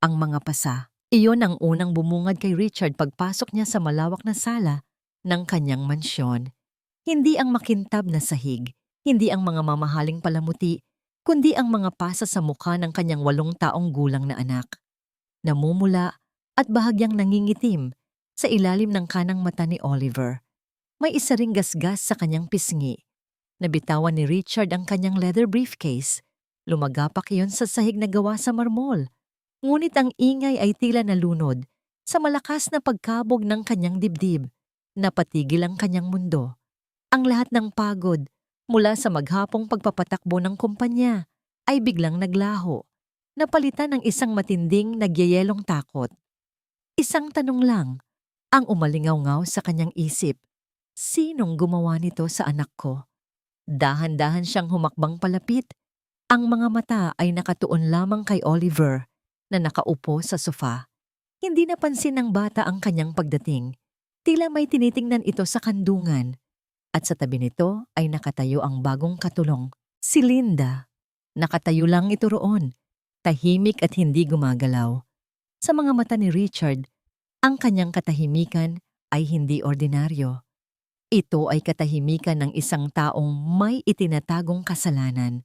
ang mga pasa. Iyon ang unang bumungad kay Richard pagpasok niya sa malawak na sala ng kanyang mansyon. Hindi ang makintab na sahig, hindi ang mga mamahaling palamuti, kundi ang mga pasa sa mukha ng kanyang 8 taong gulang na anak. Namumula at bahagyang nangingitim sa ilalim ng kanang mata ni Oliver. May isa ring gasgas sa kanyang pisngi. Nabitawan ni Richard ang kanyang leather briefcase. Lumagapak iyon sa sahig na gawa sa marmol. Ngunit ang ingay ay tila nalunod sa malakas na pagkabog ng kanyang dibdib. Napatigil ang kanyang mundo. Ang lahat ng pagod mula sa maghapong pagpapatakbo ng kumpanya ay biglang naglaho. Napalitan ng isang matinding nagyayelong takot. Isang tanong lang ang umalingaw-ngaw sa kanyang isip. Sinong gumawa nito sa anak ko? Dahan-dahan siyang humakbang palapit. Ang mga mata ay nakatuon lamang kay Oliver na nakaupo sa sofa. Hindi napansin ng bata ang kanyang pagdating. Tila may tinitingnan ito sa kandungan. At sa tabi nito ay nakatayo ang bagong katulong, si Linda. Nakatayo lang ito roon, tahimik at hindi gumagalaw. Sa mga mata ni Richard, ang kanyang katahimikan ay hindi ordinaryo. Ito ay katahimikan ng isang taong may itinatagong kasalanan.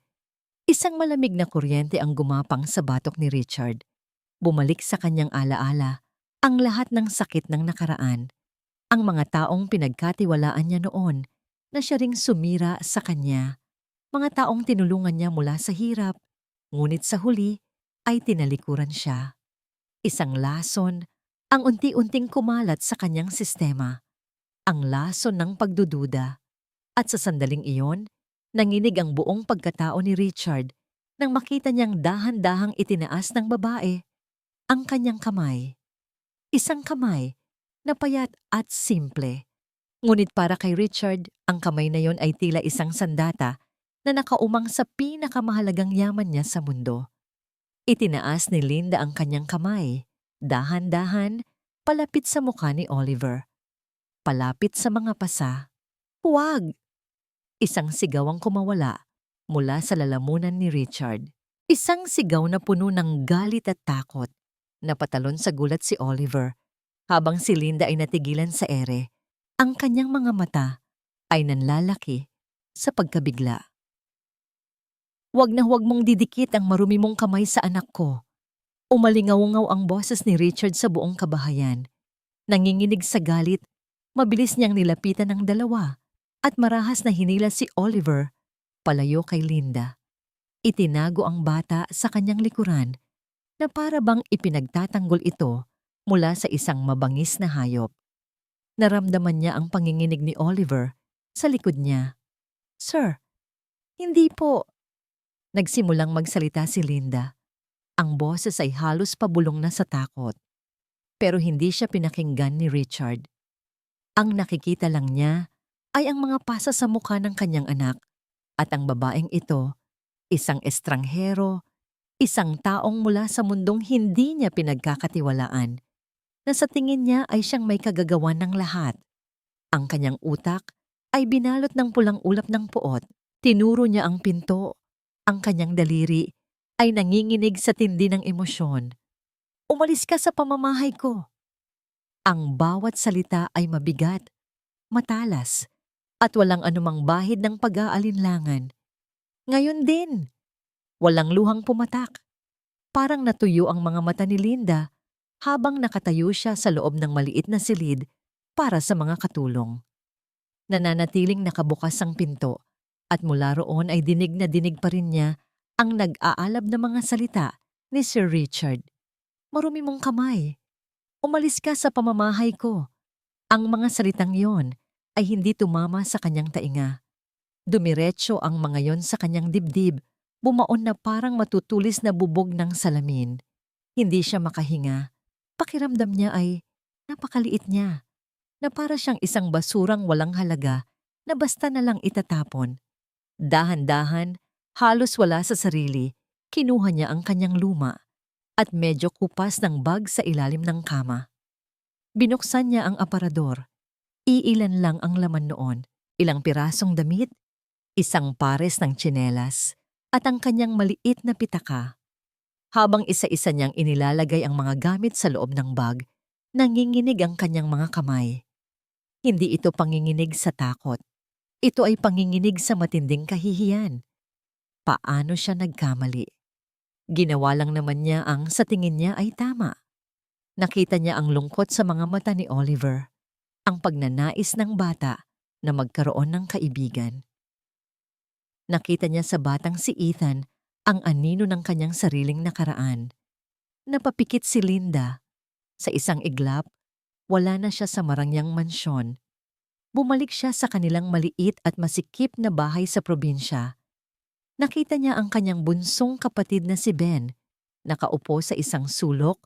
Isang malamig na kuryente ang gumapang sa batok ni Richard. Bumalik sa kanyang alaala ang lahat ng sakit ng nakaraan. Ang mga taong pinagkatiwalaan niya noon na siya ring sumira sa kanya. Mga taong tinulungan niya mula sa hirap, ngunit sa huli ay tinalikuran siya. Isang lason ang unti-unting kumalat sa kanyang sistema. Ang lason ng pagdududa. At sa sandaling iyon, nanginig ang buong pagkatao ni Richard nang makita niyang dahan-dahang itinaas ng babae ang kanyang kamay. Isang kamay na payat at simple. Ngunit para kay Richard, ang kamay na yon ay tila isang sandata na nakaumang sa pinakamahalagang yaman niya sa mundo. Itinaas ni Linda ang kanyang kamay, dahan-dahan, palapit sa mukha ni Oliver. Palapit sa mga pasa. Huwag! Isang sigaw ang kumawala mula sa lalamunan ni Richard. Isang sigaw na puno ng galit at takot. Napatalon sa gulat si Oliver habang si Linda ay natigilan sa ere. Ang kanyang mga mata ay nanlalaki sa pagkabigla. Huwag na huwag mong didikit ang marumi mong kamay sa anak ko. Umalingaw-ngaw ang boses ni Richard sa buong kabahayan. Nanginginig sa galit, mabilis niyang nilapitan ng dalawa at marahas na hinila si Oliver palayo kay Linda. Itinago ang bata sa kanyang likuran na para bang ipinagtatanggol ito mula sa isang mabangis na hayop. Naramdaman niya ang panginginig ni Oliver sa likod niya. "Sir, hindi po." Nagsimulang magsalita si Linda. Ang boses ay halos pabulong na sa takot. Pero hindi siya pinakinggan ni Richard. Ang nakikita lang niya ay ang mga pasa sa mukha ng kanyang anak at ang babaeng ito, isang estranghero, isang taong mula sa mundong hindi niya pinagkakatiwalaan, na sa tingin niya ay siyang may kagagawan ng lahat. Ang kanyang utak ay binalot ng pulang ulap ng puot. Tinuro niya ang pinto. Ang kanyang daliri ay nanginginig sa tindi ng emosyon. "Umalis ka sa pamamahay ko." Ang bawat salita ay mabigat, matalas, at walang anumang bahid ng pag-aalinlangan. Ngayon din, walang luhang pumatak. Parang natuyo ang mga mata ni Linda habang nakatayo siya sa loob ng maliit na silid para sa mga katulong. Nananatiling nakabukas ang pinto at mula roon ay dinig na dinig pa rin niya ang nag-aalab na mga salita ni Sir Richard. "Marumi mong kamay. Umalis ka sa pamamahay ko." Ang mga salitang yon ay hindi tumama sa kanyang tainga. Dumiretso ang mga yon sa kanyang dibdib, bumaon na parang matutulis na bubog ng salamin. Hindi siya makahinga. Pakiramdam niya ay napakaliit niya, na para siyang isang basurang walang halaga na basta na lang itatapon. Dahan-dahan, halos wala sa sarili, kinuha niya ang kanyang luma at medyo kupas ng bag sa ilalim ng kama. Binuksan niya ang aparador. Iilan lang ang laman noon, ilang pirasong damit, isang pares ng tsinelas, at ang kanyang maliit na pitaka. Habang isa-isa niyang inilalagay ang mga gamit sa loob ng bag, nanginginig ang kanyang mga kamay. Hindi ito panginginig sa takot. Ito ay panginginig sa matinding kahihiyan. Paano siya nagkamali? Ginawa lang naman niya ang sa tingin niya ay tama. Nakita niya ang lungkot sa mga mata ni Oliver, ang pagnanais ng bata na magkaroon ng kaibigan. Nakita niya sa batang si Ethan ang anino ng kanyang sariling nakaraan. Napapikit si Linda. Sa isang iglap, wala na siya sa marangyang mansyon. Bumalik siya sa kanilang maliit at masikip na bahay sa probinsya. Nakita niya ang kanyang bunsong kapatid na si Ben, nakaupo sa isang sulok.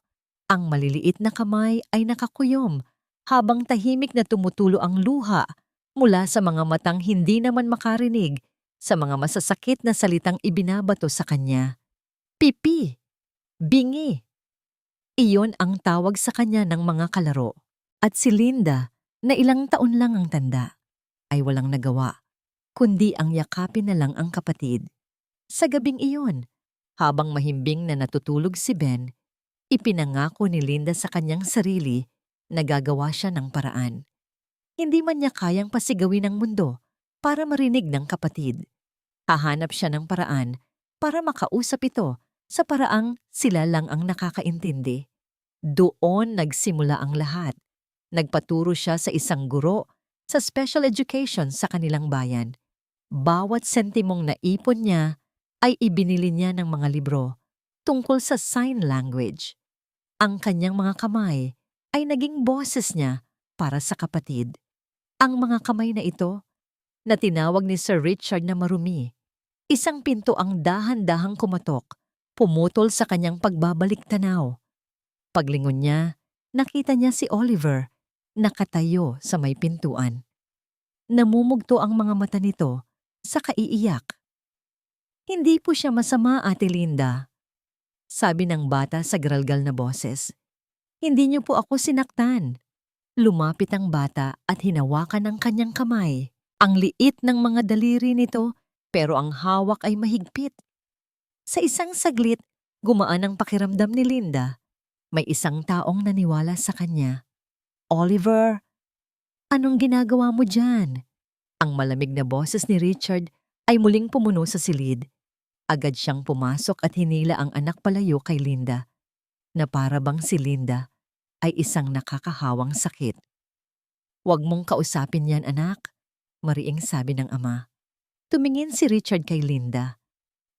Ang maliliit na kamay ay nakakuyom habang tahimik na tumutulo ang luha mula sa mga matang hindi naman makarinig sa mga masasakit na salitang ibinabato sa kanya. Pipi! Bingi! Iyon ang tawag sa kanya ng mga kalaro. At si Linda, na ilang taon lang ang tanda, ay walang nagawa, kundi ang yakapin na lang ang kapatid. Sa gabing iyon, habang mahimbing na natutulog si Ben, ipinangako ni Linda sa kanyang sarili na gagawa siya ng paraan. Hindi man niya kayang pasigawin ang mundo para marinig ng kapatid. Hahanap siya ng paraan para makausap ito sa paraang sila lang ang nakakaintindi. Doon nagsimula ang lahat. Nagpaturo siya sa isang guro sa special education sa kanilang bayan. Bawat sentimong naipon niya ay ibinili niya ng mga libro tungkol sa sign language. Ang kanyang mga kamay ay naging boses niya para sa kapatid. Ang mga kamay na ito, na tinawag ni Sir Richard na marumi, isang pinto ang dahan-dahang kumatok, pumutol sa kanyang pagbabalik tanaw. Paglingon niya, nakita niya si Oliver, nakatayo sa may pintuan. Namumugto ang mga mata nito sa kaiiyak. Hindi po siya masama, Ate Linda, sabi ng bata sa gralgal na boses. Hindi niyo po ako sinaktan. Lumapit ang bata at hinawakan ang kanyang kamay. Ang liit ng mga daliri nito pero ang hawak ay mahigpit. Sa isang saglit, gumaan ang pakiramdam ni Linda. May isang taong naniwala sa kanya. Oliver, anong ginagawa mo dyan? Ang malamig na boses ni Richard ay muling pumuno sa silid. Agad siyang pumasok at hinila ang anak palayo kay Linda, na para bang si Linda ay isang nakakahawang sakit. Huwag mong kausapin yan, anak, mariing sabi ng ama. Tumingin si Richard kay Linda.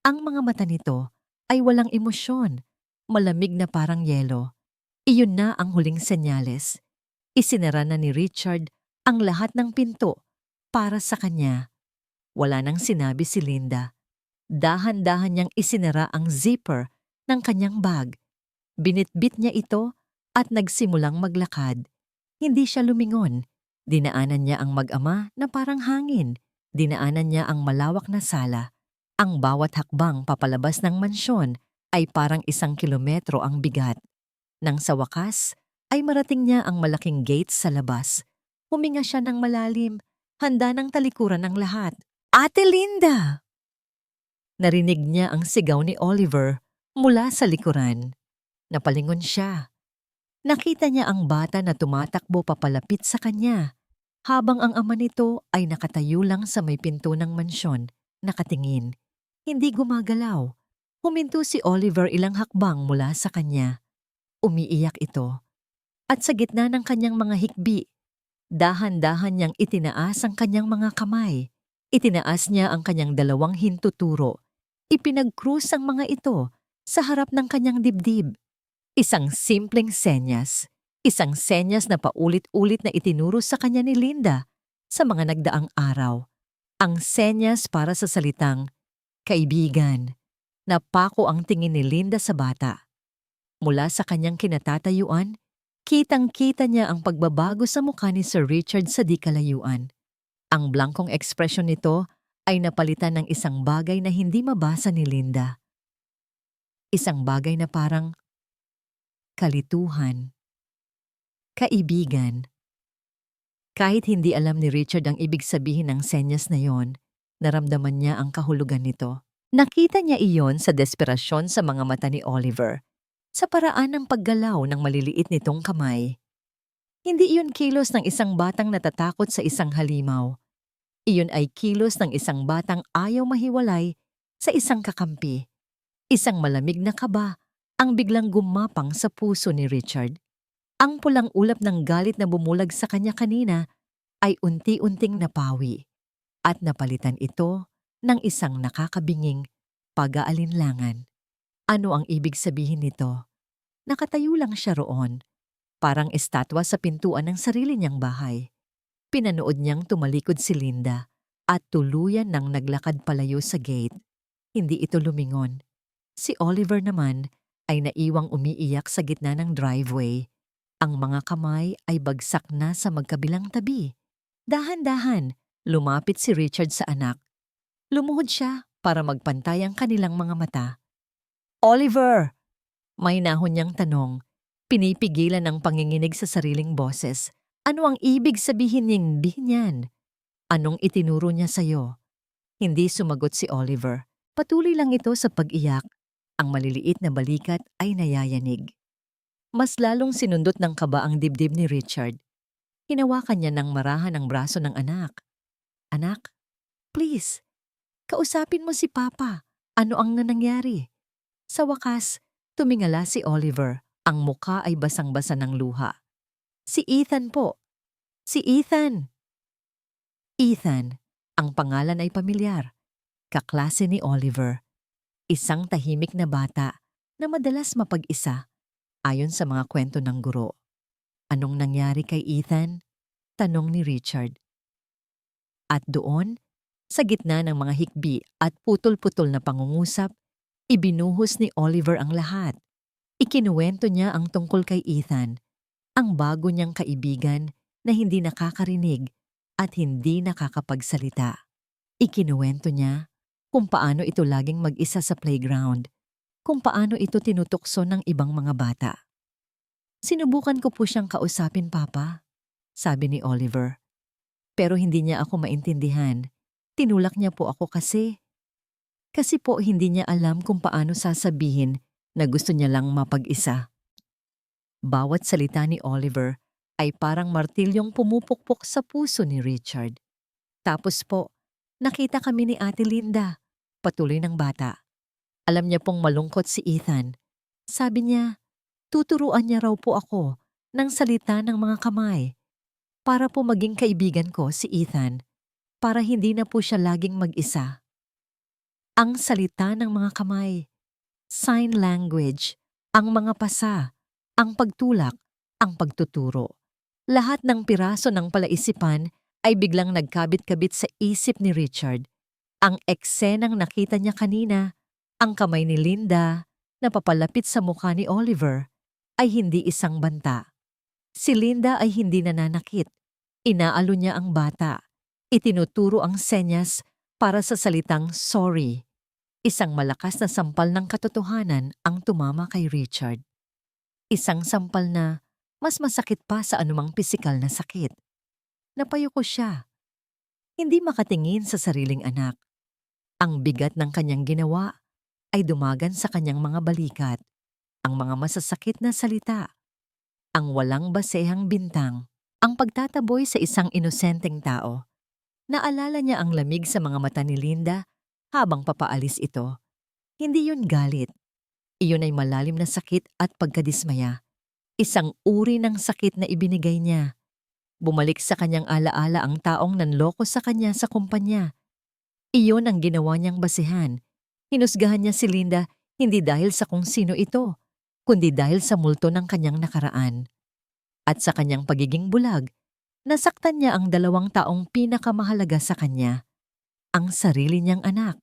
Ang mga mata nito ay walang emosyon, malamig na parang yelo. Iyon na ang huling senyales. Isinara na ni Richard ang lahat ng pinto para sa kanya. Wala nang sinabi si Linda. Dahan-dahan niyang isinara ang zipper ng kanyang bag. Binitbit niya ito at nagsimulang maglakad. Hindi siya lumingon. Dinaanan niya ang mag-ama na parang hangin. Dinaanan niya ang malawak na sala. Ang bawat hakbang papalabas ng mansyon ay parang 1 kilometro ang bigat. Nang sa wakas, ay marating niya ang malaking gate sa labas. Huminga siya ng malalim, handa ng talikuran ng lahat. Ate Linda! Narinig niya ang sigaw ni Oliver mula sa likuran. Napalingon siya. Nakita niya ang bata na tumatakbo papalapit sa kanya, habang ang ama nito ay nakatayo lang sa may pinto ng mansyon, nakatingin. Hindi gumagalaw. Huminto si Oliver ilang hakbang mula sa kanya. Umiiyak ito. At sa gitna ng kanyang mga hikbi, dahan-dahan niyang itinaas ang kanyang mga kamay. Itinaas niya ang kanyang 2 hintuturo. Ipinag-krus ang mga ito sa harap ng kanyang dibdib. Isang simpleng senyas. Isang senyas na paulit-ulit na itinuro sa kanya ni Linda sa mga nagdaang araw. Ang senyas para sa salitang, kaibigan. Napako ang tingin ni Linda sa bata. Mula sa kanyang kinatatayuan, kitang-kita niya ang pagbabago sa mukha ni Sir Richard sa di kalayuan. Ang blankong ekspresyon nito ay napalitan ng isang bagay na hindi mabasa ni Linda. Isang bagay na parang kalituhan, kaibigan. Kahit hindi alam ni Richard ang ibig sabihin ng senyas na yon, naramdaman niya ang kahulugan nito. Nakita niya iyon sa desperasyon sa mga mata ni Oliver, sa paraan ng paggalaw ng maliliit nitong kamay. Hindi iyon kilos ng isang batang natatakot sa isang halimaw. Iyon ay kilos ng isang batang ayaw mahiwalay sa isang kakampi. Isang malamig na kaba ang biglang gumapang sa puso ni Richard. Ang pulang ulap ng galit na bumulag sa kanya kanina ay unti-unting napawi at napalitan ito ng isang nakakabinging pag-aalinlangan. Ano ang ibig sabihin nito? Nakatayo lang siya roon, parang estatwa sa pintuan ng sarili niyang bahay. Pinanood niyang tumalikod si Linda at tuluyan nang naglakad palayo sa gate. Hindi ito lumingon. Si Oliver naman ay naiwang umiiyak sa gitna ng driveway. Ang mga kamay ay bagsak na sa magkabilang tabi. Dahan-dahan, lumapit si Richard sa anak. Lumuhod siya para magpantay ang kanilang mga mata. Oliver! May nahon niyang tanong. Pinipigilan ang panginginig sa sariling boses. Ano ang ibig sabihin niyan? Anong itinuro niya sa'yo? Hindi sumagot si Oliver. Patuloy lang ito sa pag-iyak. Ang maliliit na balikat ay nayayanig. Mas lalong sinundot ng kaba ang dibdib ni Richard. Hinawakan niya ng marahan ang braso ng anak. Anak, please, kausapin mo si Papa. Ano ang nangyari? Sa wakas, tumingala si Oliver. Ang muka ay basang-basa ng luha. Si Ethan po. Si Ethan. Ethan, ang pangalan ay pamilyar. Kaklase ni Oliver. Isang tahimik na bata na madalas mapag-isa ayon sa mga kwento ng guro. Anong nangyari kay Ethan? Tanong ni Richard. At doon, sa gitna ng mga hikbi at putol-putol na pangungusap, ibinuhos ni Oliver ang lahat. Ikinuwento niya ang tungkol kay Ethan, ang bago niyang kaibigan na hindi nakakarinig at hindi nakakapagsalita. Ikinuwento niya kung paano ito laging mag-isa sa playground, kung paano ito tinutukso ng ibang mga bata. Sinubukan ko po siyang kausapin, Papa, sabi ni Oliver. Pero hindi niya ako maintindihan. Tinulak niya po ako kasi po hindi niya alam kung paano sasabihin na gusto niya lang mapag-isa. Bawat salita ni Oliver ay parang martilyong pumupukpok sa puso ni Richard. Tapos po, nakita kami ni Ate Linda, patuloy ng bata. Alam niya pong malungkot si Ethan. Sabi niya, tuturuan niya raw po ako ng salita ng mga kamay para po maging kaibigan ko si Ethan, para hindi na po siya laging mag-isa. Ang salita ng mga kamay, sign language, ang mga pasa, ang pagtulak, ang pagtuturo. Lahat ng piraso ng palaisipan ay biglang nagkabit-kabit sa isip ni Richard. Ang eksenang nakita niya kanina, ang kamay ni Linda na papalapit sa mukha ni Oliver, ay hindi isang banta. Si Linda ay hindi nananakit. Inaalo niya ang bata. Itinuturo ang senyas para sa salitang sorry. Isang malakas na sampal ng katotohanan ang tumama kay Richard. Isang sampal na mas masakit pa sa anumang pisikal na sakit. Napayuko siya. Hindi makatingin sa sariling anak. Ang bigat ng kanyang ginawa ay dumagan sa kanyang mga balikat. Ang mga masasakit na salita. Ang walang basehang bintang. Ang pagtataboy sa isang inosenteng tao. Naalala niya ang lamig sa mga mata ni Linda habang papaalis ito. Hindi yun galit. Iyon ay malalim na sakit at pagkadismaya. Isang uri ng sakit na ibinigay niya. Bumalik sa kanyang alaala ang taong nanloko sa kanya sa kumpanya. Iyon ang ginawa niyang basehan. Hinusgahan niya si Linda hindi dahil sa kung sino ito, kundi dahil sa multo ng kanyang nakaraan. At sa kanyang pagiging bulag, nasaktan niya ang dalawang taong pinakamahalaga sa kanya, ang sarili niyang anak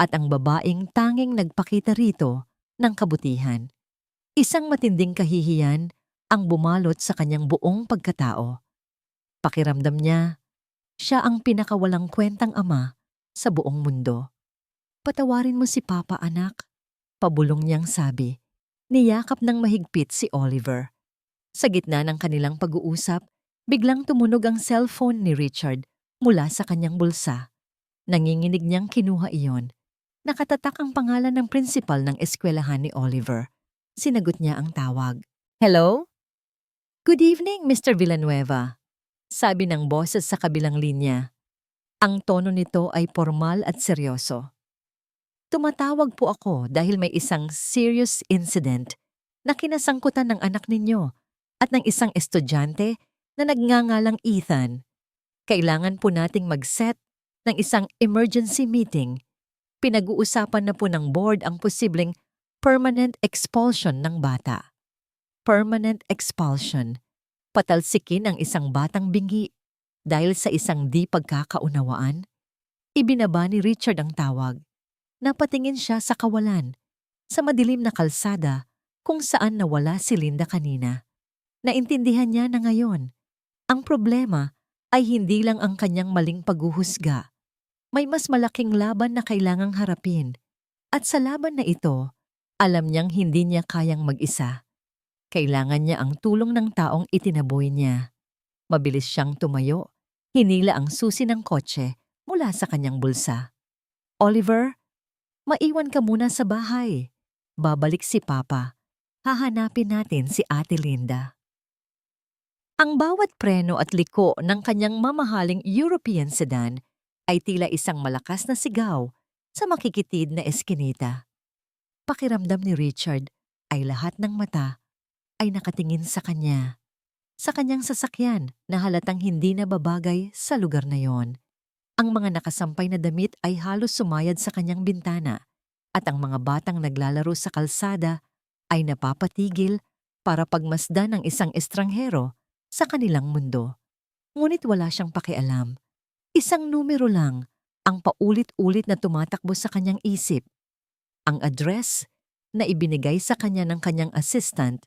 at ang babaeng tanging nagpakita rito ng kabutihan. Isang matinding kahihiyan ang bumalot sa kanyang buong pagkatao. Pakiramdam niya, siya ang pinakawalang kwentang ama sa buong mundo. Patawarin mo si Papa, anak, pabulong niyang sabi. Niyakap ng mahigpit si Oliver. Sa gitna ng kanilang pag-uusap, biglang tumunog ang cellphone ni Richard mula sa kanyang bulsa. Nanginginig niyang kinuha iyon. Nakatatak ang pangalan ng principal ng eskwelahan ni Oliver. Sinagot niya ang tawag. Hello? Good evening, Mr. Villanueva. Sabi ng boses sa kabilang linya. Ang tono nito ay formal at seryoso. Tumatawag po ako dahil may isang serious incident na kinasangkutan ng anak ninyo at ng isang estudyante na nagngangalang Ethan. Kailangan po nating mag-set ng isang emergency meeting. Pinag-uusapan na po ng board ang posibleng permanent expulsion ng bata. Permanent expulsion. Patalsikin ang isang batang bingi dahil sa isang di pagkakaunawaan. Ibinaba ni Richard ang tawag. Napatingin siya sa kawalan, sa madilim na kalsada kung saan nawala si Linda kanina. Naintindihan niya na ngayon. Ang problema ay hindi lang ang kanyang maling paghuhusga. May mas malaking laban na kailangang harapin. At sa laban na ito, alam niyang hindi niya kayang mag-isa. Kailangan niya ang tulong ng taong itinaboy niya. Mabilis siyang tumayo, hinila ang susi ng kotse mula sa kanyang bulsa. Oliver, maiwan ka muna sa bahay. Babalik si Papa. Hahanapin natin si Ate Linda. Ang bawat preno at liko ng kanyang mamahaling European sedan ay tila isang malakas na sigaw sa makikitid na eskinita. Pakiramdam ni Richard ay lahat ng mata ay nakatingin sa kanya. Sa kanyang sasakyan na halatang hindi na babagay sa lugar na yon. Ang mga nakasampay na damit ay halos sumayad sa kanyang bintana at ang mga batang naglalaro sa kalsada ay napapatigil para pagmasdan ng isang estranghero sa kanilang mundo. Ngunit wala siyang pakialam. Isang numero lang ang paulit-ulit na tumatakbo sa kanyang isip. Ang address na ibinigay sa kanya ng kanyang assistant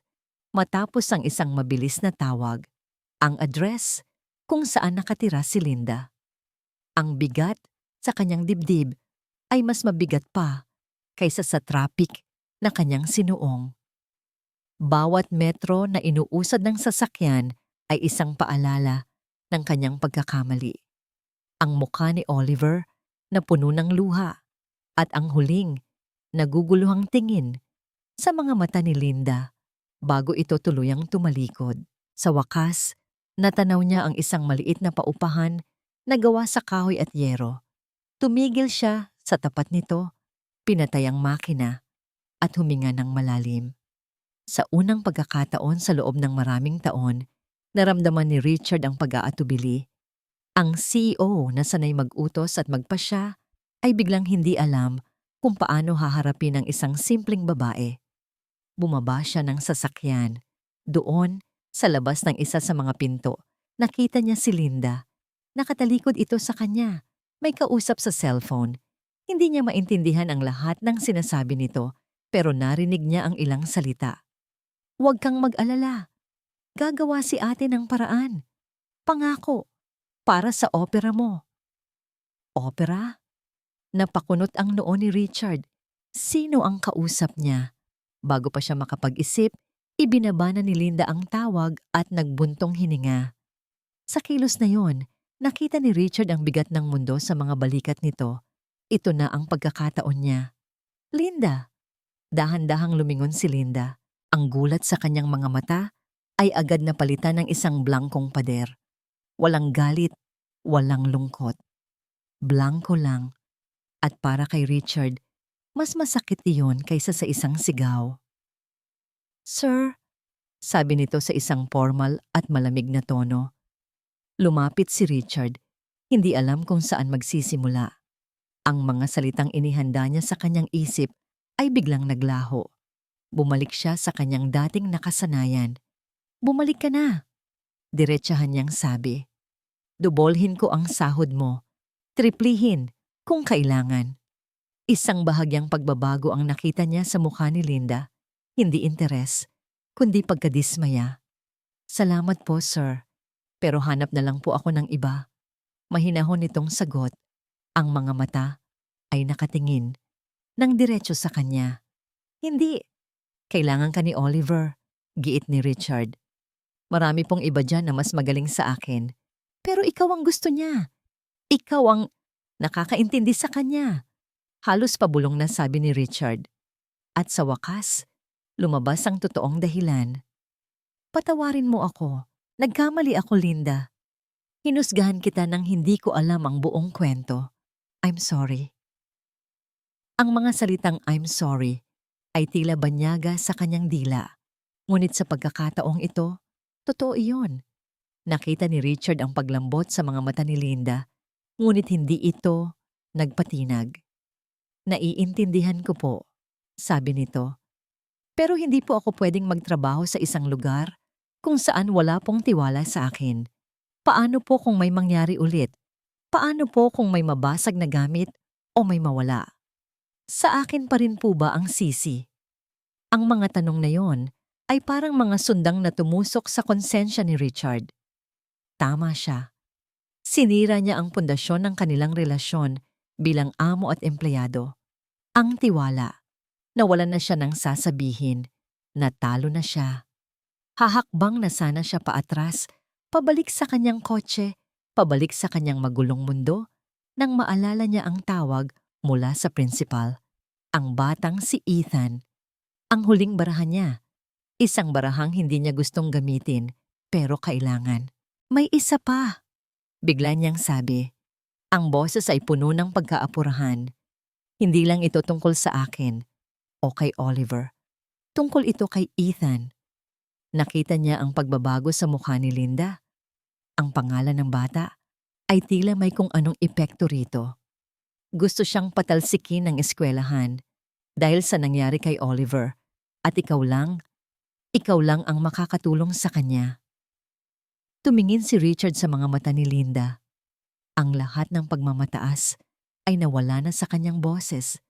matapos ang isang mabilis na tawag. Ang address kung saan nakatira si Linda. Ang bigat sa kanyang dibdib ay mas mabigat pa kaysa sa traffic na kanyang sinuong. Bawat metro na inuusad ng sasakyan ay isang paalala ng kanyang pagkakamali. Ang mukha ni Oliver na puno ng luha at ang huling naguguluhang tingin sa mga mata ni Linda bago ito tuluyang tumalikod. Sa wakas, natanaw niya ang isang maliit na paupahan na gawa sa kahoy at yero. Tumigil siya sa tapat nito, pinatay ang makina at huminga ng malalim. Sa unang pagkakataon sa loob ng maraming taon, naramdaman ni Richard ang pag-aatubili. Ang CEO na sanay mag-utos at magpasya ay biglang hindi alam kung paano haharapin ang isang simpleng babae. Bumaba siya ng sasakyan. Doon, sa labas ng isa sa mga pinto, nakita niya si Linda. Nakatalikod ito sa kanya. May kausap sa cellphone. Hindi niya maintindihan ang lahat ng sinasabi nito, pero narinig niya ang ilang salita. Huwag kang mag-alala. Gagawa si ate ng paraan. Pangako, para sa opera mo. Opera? Napakunot ang noo ni Richard. Sino ang kausap niya? Bago pa siya makapag-isip, ibinaba na ni Linda ang tawag at nagbuntong hininga. Sa kilos na yon, nakita ni Richard ang bigat ng mundo sa mga balikat nito. Ito na ang pagkakataon niya. Linda! Dahan-dahang lumingon si Linda. Ang gulat sa kanyang mga mata ay agad na palitan ng isang blangkong pader. Walang galit, walang lungkot. Blanko lang. At para kay Richard, mas masakit iyon kaysa sa isang sigaw. Sir, sabi nito sa isang formal at malamig na tono. Lumapit si Richard, hindi alam kung saan magsisimula. Ang mga salitang inihanda niya sa kanyang isip ay biglang naglaho. Bumalik siya sa kanyang dating nakasanayan. Bumalik ka na. Diretsahan niyang sabi. Dubolhin ko ang sahod mo. Triplihin kung kailangan. Isang bahagyang pagbabago ang nakita niya sa mukha ni Linda. Hindi interes, kundi pagkadismaya. Salamat po, sir. Pero hanap na lang po ako ng iba. Mahinahon itong sagot. Ang mga mata ay nakatingin ng diretso sa kanya. Hindi. Kailangan ka ni Oliver, giit ni Richard. Marami pong iba dyan na mas magaling sa akin. Pero ikaw ang gusto niya. Ikaw ang nakakaintindi sa kanya. Halos pabulong na sabi ni Richard. At sa wakas, lumabas ang totoong dahilan. Patawarin mo ako. Nagkamali ako, Linda. Hinusgahan kita nang hindi ko alam ang buong kwento. I'm sorry. Ang mga salitang I'm sorry ay tila banyaga sa kanyang dila. Ngunit sa pagkakataong ito, totoo iyon. Nakita ni Richard ang paglambot sa mga mata ni Linda, ngunit hindi ito nagpatinag. Naiintindihan ko po, sabi nito. Pero hindi po ako pwedeng magtrabaho sa isang lugar kung saan wala pong tiwala sa akin. Paano po kung may mangyari ulit? Paano po kung may mabasag na gamit o may mawala? Sa akin pa rin po ba ang sisi? Ang mga tanong na yon ay parang mga sundang na tumusok sa konsensya ni Richard. Tama siya. Sinira niya ang pundasyon ng kanilang relasyon bilang amo at empleyado. Ang tiwala. Nawalan na siya ng sasabihin. Natalo na siya. Hahakbang na sana siya paatras, pabalik sa kanyang kotse, pabalik sa kanyang magulong mundo, nang maalala niya ang tawag mula sa principal. Ang batang si Ethan. Ang huling barahan niya. Isang barahang hindi niya gustong gamitin, pero kailangan. May isa pa. Bigla niyang sabi. Ang boses ay puno ng pagkaapurahan. Hindi lang ito tungkol sa akin o kay Oliver. Tungkol ito kay Ethan. Nakita niya ang pagbabago sa mukha ni Linda. Ang pangalan ng bata ay tila may kung anong epekto rito. Gusto siyang patalsikin ng eskwelahan dahil sa nangyari kay Oliver at ikaw lang ang makakatulong sa kanya. Tumingin si Richard sa mga mata ni Linda. Ang lahat ng pagmamataas ay nawala na sa kanyang boses.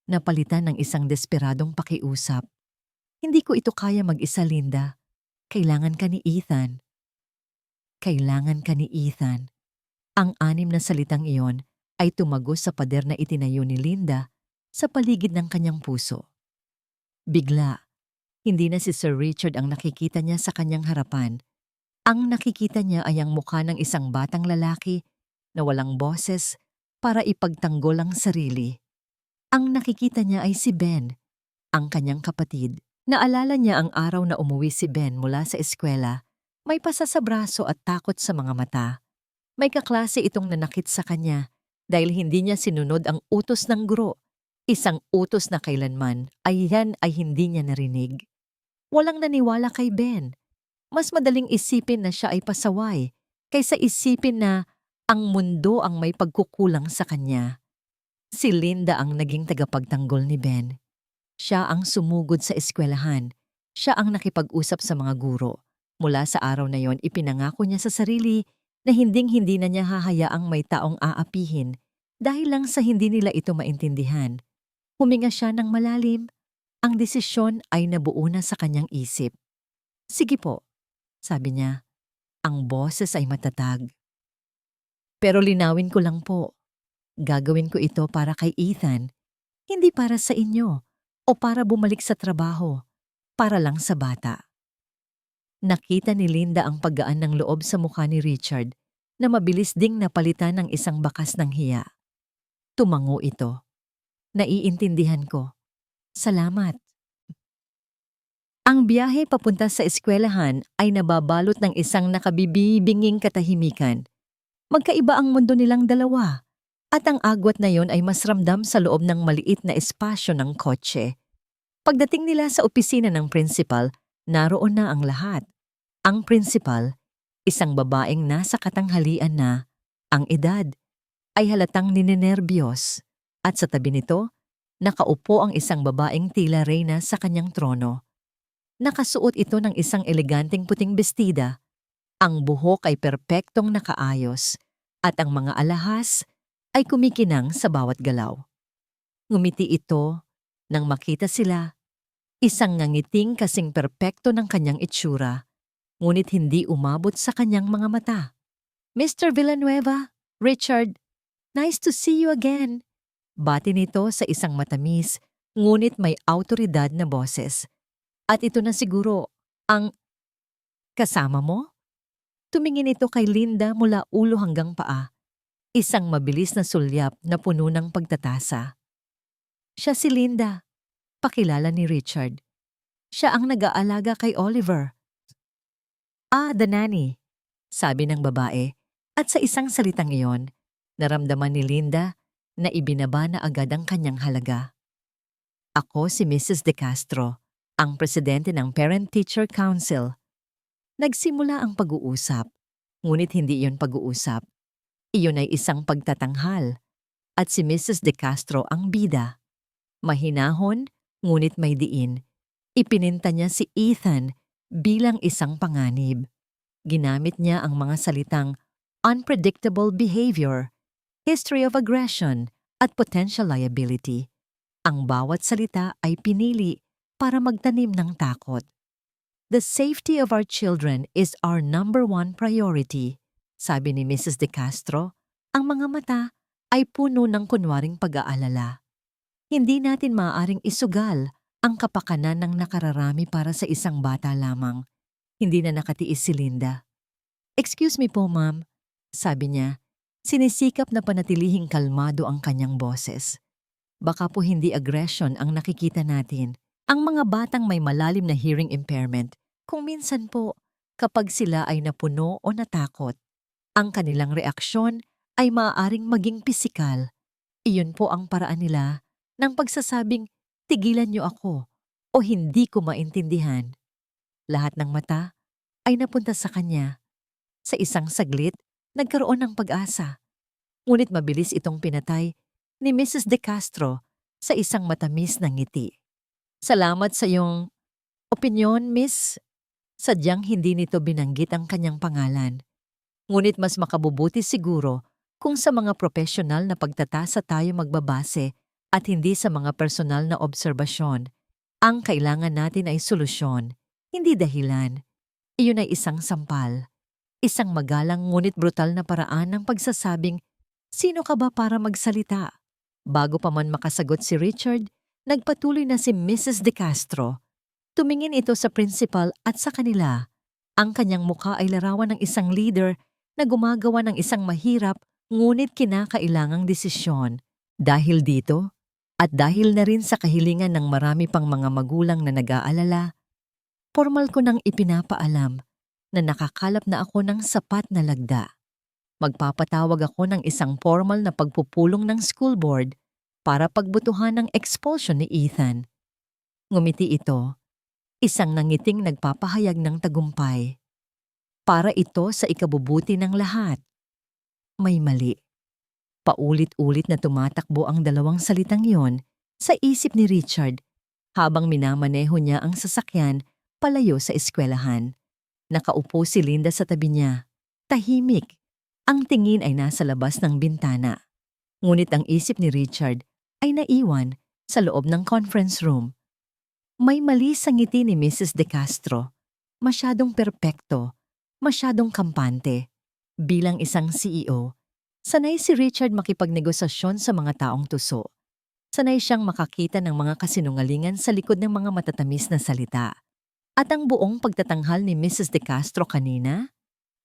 Napalitan ng isang desperadong pakiusap. Hindi ko ito kaya mag-isa, Linda. Kailangan ka ni Ethan. Kailangan ka ni Ethan. Ang 6 na salitang iyon ay tumagos sa pader na itinayo ni Linda sa paligid ng kanyang puso. Bigla, hindi na si Sir Richard ang nakikita niya sa kanyang harapan. Ang nakikita niya ay ang mukha ng isang batang lalaki na walang boses para ipagtanggol ang sarili. Ang nakikita niya ay si Ben, ang kanyang kapatid. Naalala niya ang araw na umuwi si Ben mula sa eskwela. May pasa sa braso at takot sa mga mata. May kaklase itong nanakit sa kanya dahil hindi niya sinunod ang utos ng guro. Isang utos na kailanman ay hindi niya narinig. Walang naniwala kay Ben. Mas madaling isipin na siya ay pasaway kaysa isipin na ang mundo ang may pagkukulang sa kanya. Si Linda ang naging tagapagtanggol ni Ben. Siya ang sumugod sa eskwelahan. Siya ang nakipag-usap sa mga guro. Mula sa araw na yon, ipinangako niya sa sarili na hinding-hindi na niya hahayaang may taong aapihin dahil lang sa hindi nila ito maintindihan. Huminga siya ng malalim. Ang desisyon ay nabuo na sa kanyang isip. Sige po, sabi niya. Ang boses ay matatag. Pero linawin ko lang po. Gagawin ko ito para kay Ethan, hindi para sa inyo o para bumalik sa trabaho, para lang sa bata. Nakita ni Linda ang paggaan ng loob sa mukha ni Richard na mabilis ding napalitan ng isang bakas ng hiya. Tumango ito. Naiintindihan ko. Salamat. Ang biyahe papunta sa eskwelahan ay nababalot ng isang nakabibinging katahimikan. Magkaiba ang mundo nilang dalawa, at ang agwat na yon ay mas ramdam sa loob ng maliit na espasyo ng kotse. Pagdating nila sa opisina ng principal, naroon na ang lahat. Ang principal, isang babaeng nasa katanghalian na, ang edad, ay halatang ninenerbiyos, at sa tabi nito, nakaupo ang isang babaeng tila reyna sa kanyang trono. Nakasuot ito ng isang eleganteng puting bestida. Ang buhok ay perpektong nakaayos at ang mga alahas ay kumikinang sa bawat galaw. Ngumiti ito nang makita sila. Isang ngangiting kasing perpekto ng kanyang itsura, ngunit hindi umabot sa kanyang mga mata. Mr. Villanueva, Richard, nice to see you again. Bati nito sa isang matamis, ngunit may awtoridad na boses. At ito na siguro ang kasama mo? Tumingin ito kay Linda mula ulo hanggang paa. Isang mabilis na sulyap na puno ng pagtatasa. Siya si Linda, pakilala ni Richard. Siya ang nag-aalaga kay Oliver. Ah, the nanny, sabi ng babae. At sa isang salitang iyon, naramdaman ni Linda na ibinaba na agad ang kanyang halaga. Ako si Mrs. De Castro, ang presidente ng Parent-Teacher Council. Nagsimula ang pag-uusap, ngunit hindi iyon pag-uusap. Iyon ay isang pagtatanghal, at si Mrs. De Castro ang bida. Mahinahon, ngunit may diin. Ipininta niya si Ethan bilang isang panganib. Ginamit niya ang mga salitang unpredictable behavior, history of aggression, at potential liability. Ang bawat salita ay pinili para magtanim ng takot. The safety of our children is our number one priority, sabi ni Mrs. De Castro. Ang mga mata ay puno ng kunwaring pag-aalala. Hindi natin maaaring isugal ang kapakanan ng nakararami para sa isang bata lamang. Hindi na nakatiis si Linda. Excuse me po, ma'am, sabi niya. Sinisikap na panatilihing kalmado ang kanyang boses. Baka po hindi aggression ang nakikita natin. Ang mga batang may malalim na hearing impairment, kung minsan po, kapag sila ay napuno o natakot, ang kanilang reaksyon ay maaaring maging pisikal. Iyon po ang paraan nila ng pagsasabing, tigilan niyo ako o hindi ko maintindihan. Lahat ng mata ay napunta sa kanya. Sa isang saglit, nagkaroon ng pag-asa. Ngunit mabilis itong pinatay ni Mrs. De Castro sa isang matamis na ngiti. Salamat sa iyong opinyon, miss. Sadyang hindi nito binanggit ang kanyang pangalan. Ngunit mas makabubuti siguro kung sa mga profesional na pagtatasa tayo magbabase at hindi sa mga personal na obserbasyon. Ang kailangan natin ay solusyon, hindi dahilan. Iyon ay isang sampal. Isang magalang ngunit brutal na paraan ng pagsasabing, sino ka ba para magsalita? Bago pa man makasagot si Richard, nagpatuloy na si Mrs. De Castro. Tumingin ito sa principal at sa kanila. Ang kanyang mukha ay larawan ng isang leader na gumagawa ng isang mahirap ngunit kinakailangang desisyon. Dahil dito, at dahil na rin sa kahilingan ng marami pang mga magulang na nag-aalala, formal ko nang ipinapaalam na nakakalap na ako ng sapat na lagda. Magpapatawag ako ng isang formal na pagpupulong ng school board para pagbutuhan ng expulsion ni Ethan. Ngumiti ito, isang nangiting nagpapahayag ng tagumpay. Para ito sa ikabubuti ng lahat. May mali. Paulit-ulit na tumatakbo ang dalawang salitang yon sa isip ni Richard habang minamaneho niya ang sasakyan palayo sa eskwelahan. Nakaupo si Linda sa tabi niya. Tahimik. Ang tingin ay nasa labas ng bintana. Ngunit ang isip ni Richard ay naiwan sa loob ng conference room. May mali sa ngiti ni Mrs. De Castro. Masyadong perpekto, masyadong kampante. Bilang isang CEO, sanay si Richard makipagnegosasyon sa mga taong tuso. Sanay siyang makakita ng mga kasinungalingan sa likod ng mga matatamis na salita. At ang buong pagtatanghal ni Mrs. De Castro kanina,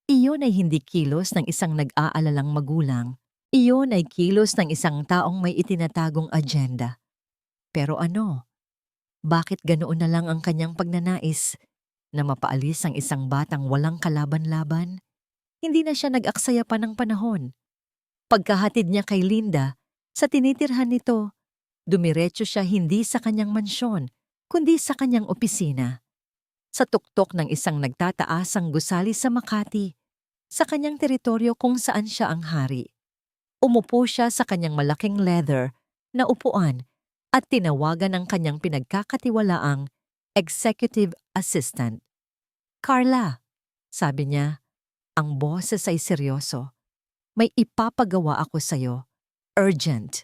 iyon ay hindi kilos ng isang nag-aalalang magulang. Iyon ay kilos ng isang taong may itinatagong agenda. Pero ano? Bakit ganoon na lang ang kanyang pagnanais na mapaalis ang isang batang walang kalaban-laban? Hindi na siya nag-aksaya pa ng panahon. Pagkahatid niya kay Linda, sa tinitirhan nito, dumiretso siya hindi sa kanyang mansyon, kundi sa kanyang opisina. Sa tuktok ng isang nagtataasang gusali sa Makati, sa kanyang teritoryo kung saan siya ang hari. Umupo siya sa kanyang malaking leather na upuan at tinawagan ang kanyang pinagkakatiwalaang executive assistant. Carla, sabi niya, ang boses ay seryoso. May ipapagawa ako sa'yo. Urgent.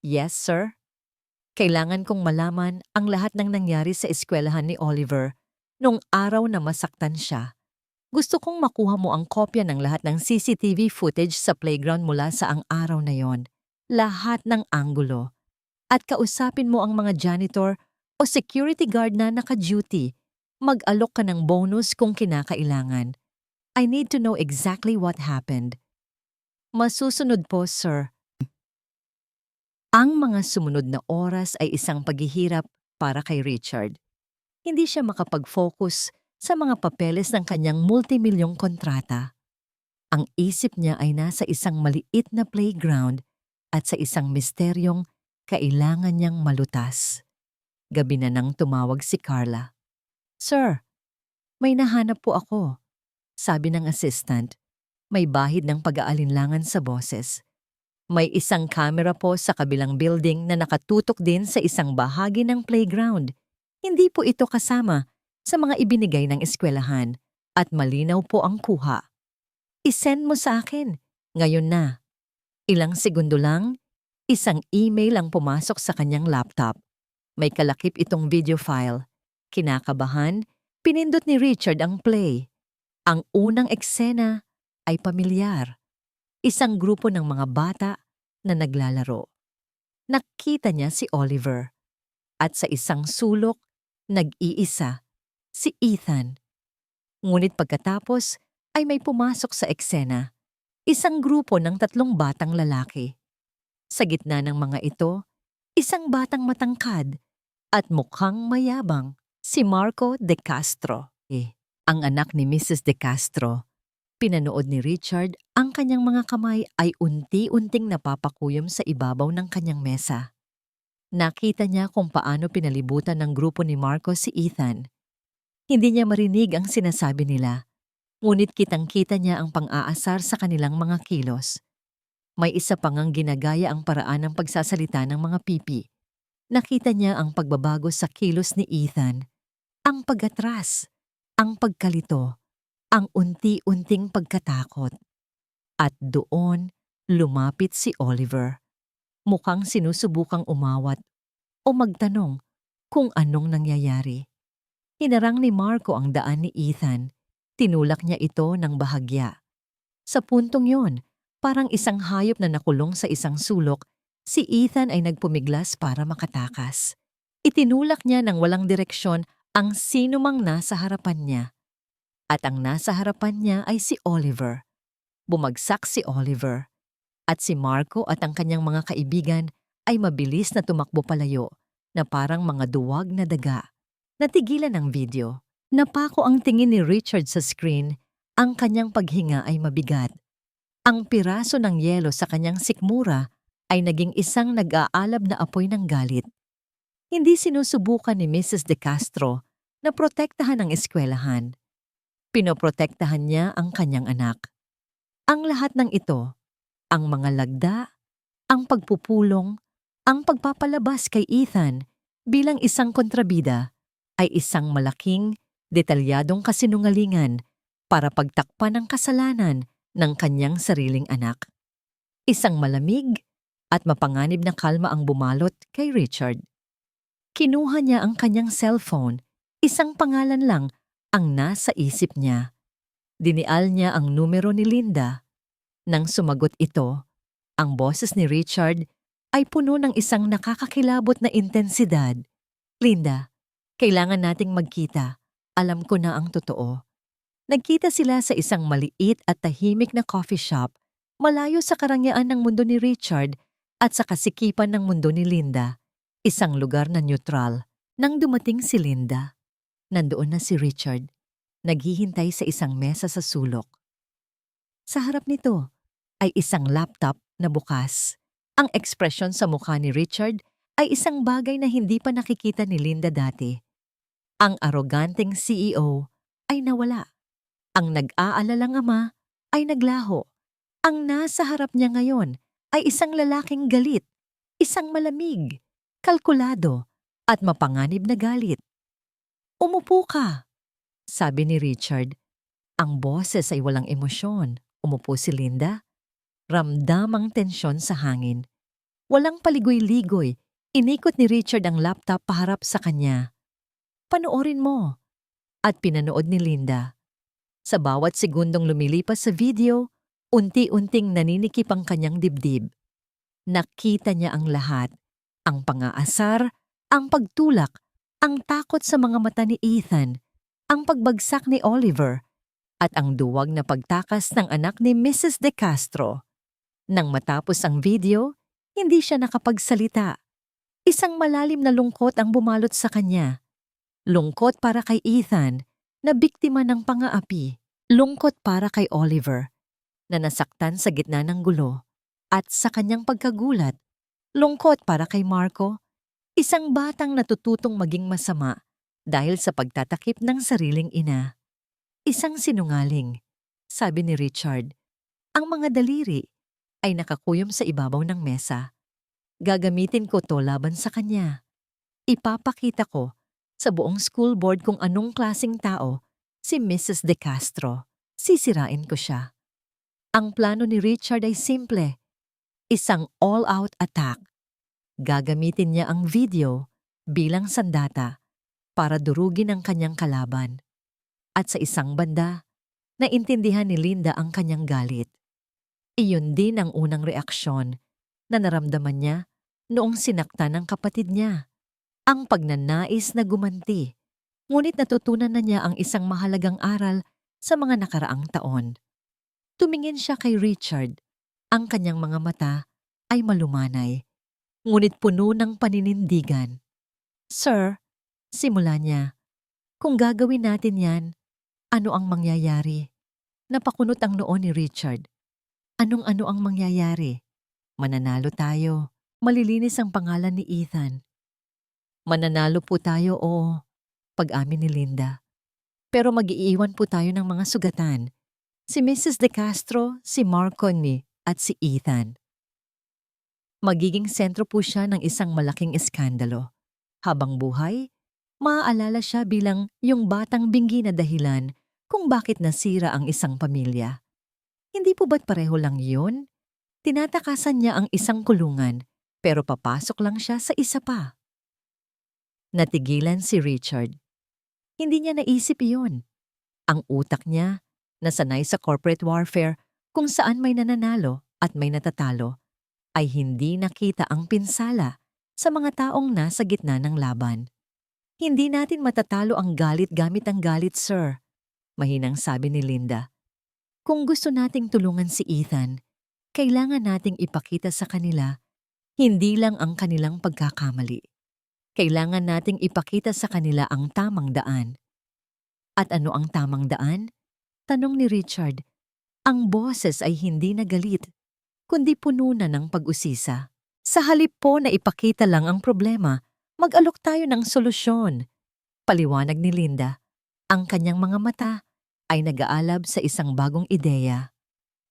Yes, sir. Kailangan kong malaman ang lahat ng nangyari sa eskwelahan ni Oliver nung araw na masaktan siya. Gusto kong makuha mo ang kopya ng lahat ng CCTV footage sa playground mula sa ang araw na yon. Lahat ng anggulo. At kausapin mo ang mga janitor o security guard na naka-duty. Mag-alok ka ng bonus kung kinakailangan. I need to know exactly what happened. Masusunod po, sir. Ang mga sumunod na oras ay isang paghihirap para kay Richard. Hindi siya makapag-focus sa mga papeles ng kanyang multimilyong kontrata. Ang isip niya ay nasa isang maliit na playground at sa isang misteryong kailangan niyang malutas. Gabi na nang tumawag si Carla. "Sir, may nahanap po ako," sabi ng assistant. May bahid ng pag-aalinlangan sa boses. "May isang camera po sa kabilang building na nakatutok din sa isang bahagi ng playground. Hindi po ito kasama sa mga ibinigay ng eskwelahan at malinaw po ang kuha. I-send mo sa akin, ngayon na." Ilang segundo lang, isang email ang pumasok sa kanyang laptop. May kalakip itong video file. Kinakabahan, pinindot ni Richard ang play. Ang unang eksena ay pamilyar. Isang grupo ng mga bata na naglalaro. Nakita niya si Oliver. At sa isang sulok, nag-iisa, si Ethan. Ngunit pagkatapos ay may pumasok sa eksena. Isang grupo ng 3 batang lalaki. Sa gitna ng mga ito, isang batang matangkad at mukhang mayabang, si Marco De Castro. Ang anak ni Mrs. De Castro. Pinanood ni Richard ang kanyang mga kamay ay unti-unting napapakuyom sa ibabaw ng kanyang mesa. Nakita niya kung paano pinalibutan ng grupo ni Marco si Ethan. Hindi niya marinig ang sinasabi nila, ngunit kitang-kita niya ang pang-aasar sa kanilang mga kilos. May isa pang ang ginagaya ang paraan ng pagsasalita ng mga pipi. Nakita niya ang pagbabago sa kilos ni Ethan, ang pag-atras, ang pagkalito, ang unti-unting pagkatakot. At doon, lumapit si Oliver. Mukhang sinusubukang umawat o magtanong kung anong nangyayari. Hinarang ni Marco ang daan ni Ethan. Tinulak niya ito ng bahagya. Sa puntong yon, parang isang hayop na nakulong sa isang sulok, si Ethan ay nagpumiglas para makatakas. Itinulak niya ng walang direksyon ang sinumang nasa harapan niya. At ang nasa harapan niya ay si Oliver. Bumagsak si Oliver. At si Marco at ang kanyang mga kaibigan ay mabilis na tumakbo palayo na parang mga duwag na daga. Natigilan ang video. Napako ang tingin ni Richard sa screen. Ang kanyang paghinga ay mabigat. Ang piraso ng yelo sa kanyang sikmura ay naging isang nag-aalab na apoy ng galit. Hindi sinusubukan ni Mrs. De Castro na protektahan ang eskwelahan. Pinoprotektahan niya ang kanyang anak. Ang lahat ng ito, ang mga lagda, ang pagpupulong, ang pagpapalabas kay Ethan bilang isang kontrabida ay isang malaking, detalyadong kasinungalingan para pagtakpan ang kasalanan ng kanyang sariling anak. Isang malamig at mapanganib na kalma ang bumalot kay Richard. Kinuha niya ang kanyang cellphone, isang pangalan lang ang nasa isip niya. Dinial niya ang numero ni Linda. Nang sumagot ito, ang boses ni Richard ay puno ng isang nakakakilabot na intensidad. "Linda, kailangan nating magkita. Alam ko na ang totoo." Nagkita sila sa isang maliit at tahimik na coffee shop, malayo sa karangyaan ng mundo ni Richard at sa kasikipan ng mundo ni Linda. Isang lugar na neutral. Nang dumating si Linda, nandoon na si Richard, naghihintay sa isang mesa sa sulok. Sa harap nito ay isang laptop na bukas. Ang ekspresyon sa mukha ni Richard ay isang bagay na hindi pa nakikita ni Linda dati. Ang aroganteng CEO ay nawala. Ang nag-aalalang ama ay naglaho. Ang nasa harap niya ngayon ay isang lalaking galit, isang malamig, kalkulado, at mapanganib na galit. "Umupo ka," sabi ni Richard. Ang boses ay walang emosyon. Umupo si Linda. Ramdam ang tensyon sa hangin. Walang paligoy-ligoy, inikot ni Richard ang laptop paharap sa kanya. "Panoorin mo." At pinanood ni Linda. Sa bawat segundong lumilipas sa video, unti-unting naninikip ang kanyang dibdib. Nakita niya ang lahat, ang pang-aasar, ang pagtulak, ang takot sa mga mata ni Ethan, ang pagbagsak ni Oliver, at ang duwag na pagtakas ng anak ni Mrs. De Castro. Nang matapos ang video, Hindi siya nakapagsalita. Isang malalim na lungkot ang bumalot sa kanya. Lungkot para kay Ethan, na biktima ng pang-aapi. Lungkot para kay Oliver, na nasaktan sa gitna ng gulo. At sa kanyang pagkagulat, lungkot para kay Marco, isang batang natututong maging masama dahil sa pagtatakip ng sariling ina. Isang sinungaling, sabi ni Richard. Ang mga daliri ay nakakuyom sa ibabaw ng mesa. Gagamitin ko to laban sa kanya. Ipapakita ko sa buong school board kung anong klaseng tao si Mrs. De Castro. Sisirain ko siya. Ang plano ni Richard ay simple. Isang all-out attack. Gagamitin niya ang video bilang sandata para durugin ang kanyang kalaban. At sa isang banda, naintindihan ni Linda ang kanyang galit. Iyon din ang unang reaksyon na naramdaman niya noong sinaktan ng kapatid niya. Ang pagnanais na gumanti. Ngunit natutunan na niya ang isang mahalagang aral sa mga nakaraang taon. Tumingin siya kay Richard. Ang kanyang mga mata ay malumanay, ngunit puno ng paninindigan. Sir, simula niya, kung gagawin natin yan, ano ang mangyayari? Napakunot ang noo ni Richard. Anong-ano ang mangyayari? Mananalo tayo. Malilinis ang pangalan ni Ethan. Mananalo po tayo o pag-amin ni Linda. Pero mag-iiwan po tayo ng mga sugatan. Si Mrs. De Castro, si Marconi at si Ethan. Magiging sentro po siya ng isang malaking eskandalo. Habang buhay, maaalala siya bilang yung batang bingi na dahilan kung bakit nasira ang isang pamilya. Hindi po ba't pareho lang yun? Tinatakasan niya ang isang kulungan, pero papasok lang siya sa isa pa. Natigilan si Richard. Hindi niya naisip iyon. Ang utak niya, nasanay sa corporate warfare kung saan may nananalo at may natatalo, ay hindi nakita ang pinsala sa mga taong nasa gitna ng laban. Hindi natin matatalo ang galit gamit ang galit, sir, mahinang sabi ni Linda. Kung gusto nating tulungan si Ethan, kailangan nating ipakita sa kanila hindi lang ang kanilang pagkakamali. Kailangan nating ipakita sa kanila ang tamang daan. At ano ang tamang daan? Tanong ni Richard. Ang boses ay hindi nagalit, kundi puno na ng pag-usisa. Sa halip po na ipakita lang ang problema, mag-alok tayo ng solusyon. Paliwanag ni Linda. Ang kanyang mga mata ay nag-aalab sa isang bagong ideya.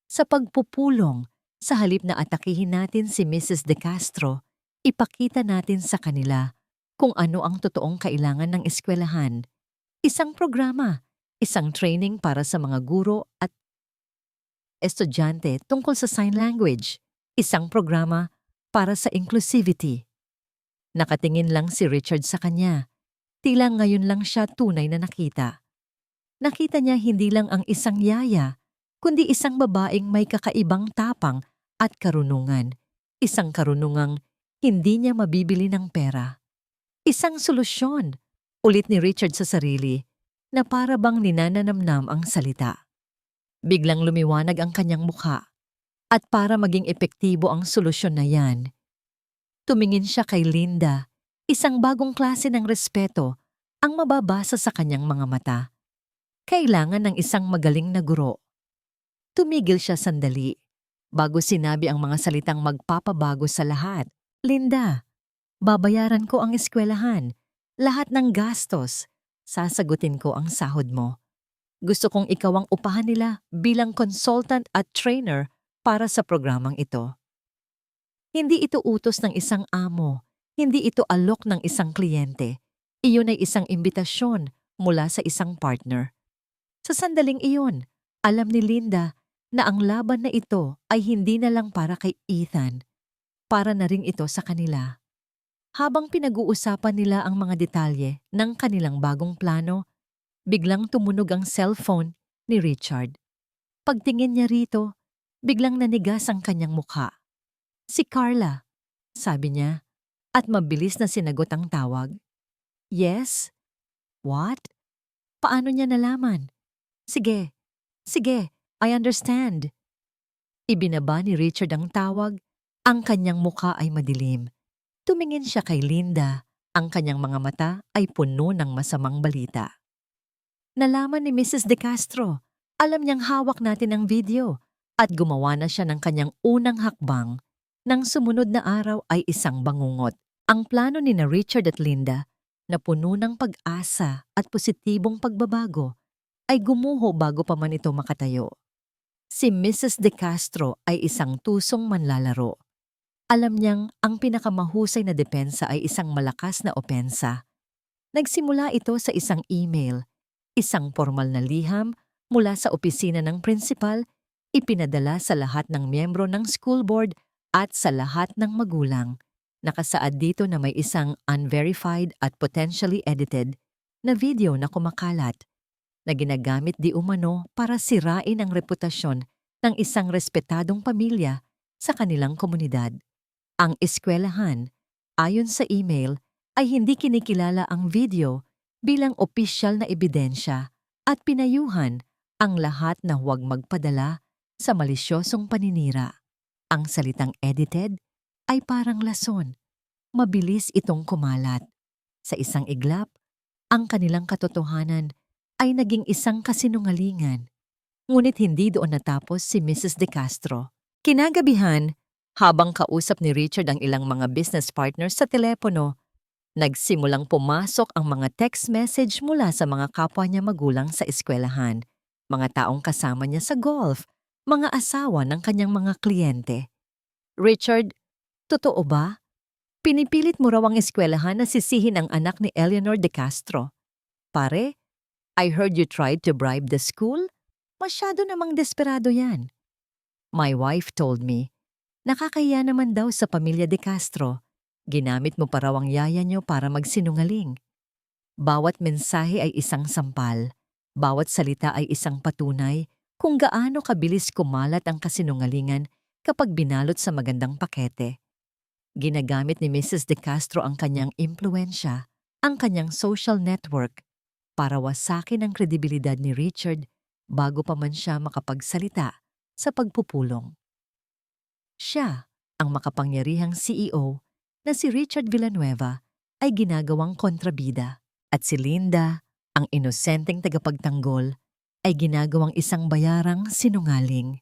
Sa pagpupulong, sa halip na atakihin natin si Mrs. De Castro, ipakita natin sa kanila kung ano ang totoong kailangan ng eskwelahan. Isang programa, isang training para sa mga guro at estudyante tungkol sa sign language, isang programa para sa inclusivity. Nakatingin lang si Richard sa kanya. Tila ngayon lang siya tunay na nakita. Nakita niya hindi lang ang isang yaya, kundi isang babaeng may kakaibang tapang at karunungan. Isang karunungang hindi niya mabibili ng pera. Isang solusyon, ulit ni Richard sa sarili, na para bang ninanamnam ang salita. Biglang lumiwanag ang kanyang mukha, at para maging epektibo ang solusyon na yan, tumingin siya kay Linda, isang bagong klase ng respeto ang mababasa sa kanyang mga mata. Kailangan ng isang magaling na guro. Tumigil siya sandali, bago sinabi ang mga salitang magpapabago sa lahat. Linda, babayaran ko ang eskwelahan, lahat ng gastos, sasagutin ko ang sahod mo. Gusto kong ikaw ang upahan nila bilang consultant at trainer para sa programang ito. Hindi ito utos ng isang amo, hindi ito alok ng isang kliyente. Iyon ay isang imbitasyon mula sa isang partner. Sa sandaling iyon, alam ni Linda na ang laban na ito ay hindi na lang para kay Ethan, para na rin ito sa kanila. Habang pinag-uusapan nila ang mga detalye ng kanilang bagong plano, biglang tumunog ang cellphone ni Richard. Pagtingin niya rito, biglang nanigas ang kanyang mukha. Si Carla, sabi niya, at mabilis na sinagot ang tawag. Yes? What? Paano niya nalaman? Sige, I understand. Ibinaba ni Richard ang tawag Ang kanyang muka ay madilim. Tumingin siya kay Linda. Ang kanyang mga mata ay puno ng masamang balita. Nalaman ni Mrs. De Castro. Alam niyang hawak natin ang video at gumawa na siya ng kanyang unang hakbang. Nang sumunod na araw ay isang bangungot. Ang plano ni na Richard at Linda na puno ng pag-asa at positibong pagbabago ay gumuho bago pa man ito makatayo. Si Mrs. De Castro ay isang tusong manlalaro. Alam niyang ang pinakamahusay na depensa ay isang malakas na opensa. Nagsimula ito sa isang email, isang formal na liham mula sa opisina ng principal, ipinadala sa lahat ng miyembro ng school board at sa lahat ng magulang. Nakasaad dito na may isang unverified at potentially edited na video na kumakalat na ginagamit di umano para sirain ang reputasyon ng isang respetadong pamilya sa kanilang komunidad. Ang eskwelahan, ayon sa email, ay hindi kinikilala ang video bilang opisyal na ebidensya at pinayuhan ang lahat na huwag magpadala sa malisyosong paninira. Ang salitang edited ay parang lason. Mabilis itong kumalat. Sa isang iglap, ang kanilang katotohanan ay naging isang kasinungalingan. Ngunit hindi doon natapos si Mrs. De Castro. Kinagabihan, habang kausap ni Richard ang ilang mga business partners sa telepono, nagsimulang pumasok ang mga text message mula sa mga kapwa niya magulang sa eskwelahan, mga taong kasama niya sa golf, mga asawa ng kanyang mga kliyente. Richard, totoo ba? Pinipilit mo raw ang eskwelahan na sisihin ang anak ni Eleanor De Castro. Pare, I heard you tried to bribe the school? Masyado namang desperado yan. My wife told me, nakakahiya naman daw sa pamilya De Castro. Ginamit mo pa raw ang yaya niyo para magsinungaling. Bawat mensahe ay isang sampal. Bawat salita ay isang patunay kung gaano kabilis kumalat ang kasinungalingan kapag binalot sa magandang pakete. Ginagamit ni Mrs. De Castro ang kanyang impluensya, ang kanyang social network, para wasakin ang kredibilidad ni Richard bago pa man siya makapagsalita sa pagpupulong. Siya, ang makapangyarihang CEO na si Richard Villanueva, ay ginagawang kontrabida at si Linda, ang inosenteng tagapagtanggol, ay ginagawang isang bayarang sinungaling.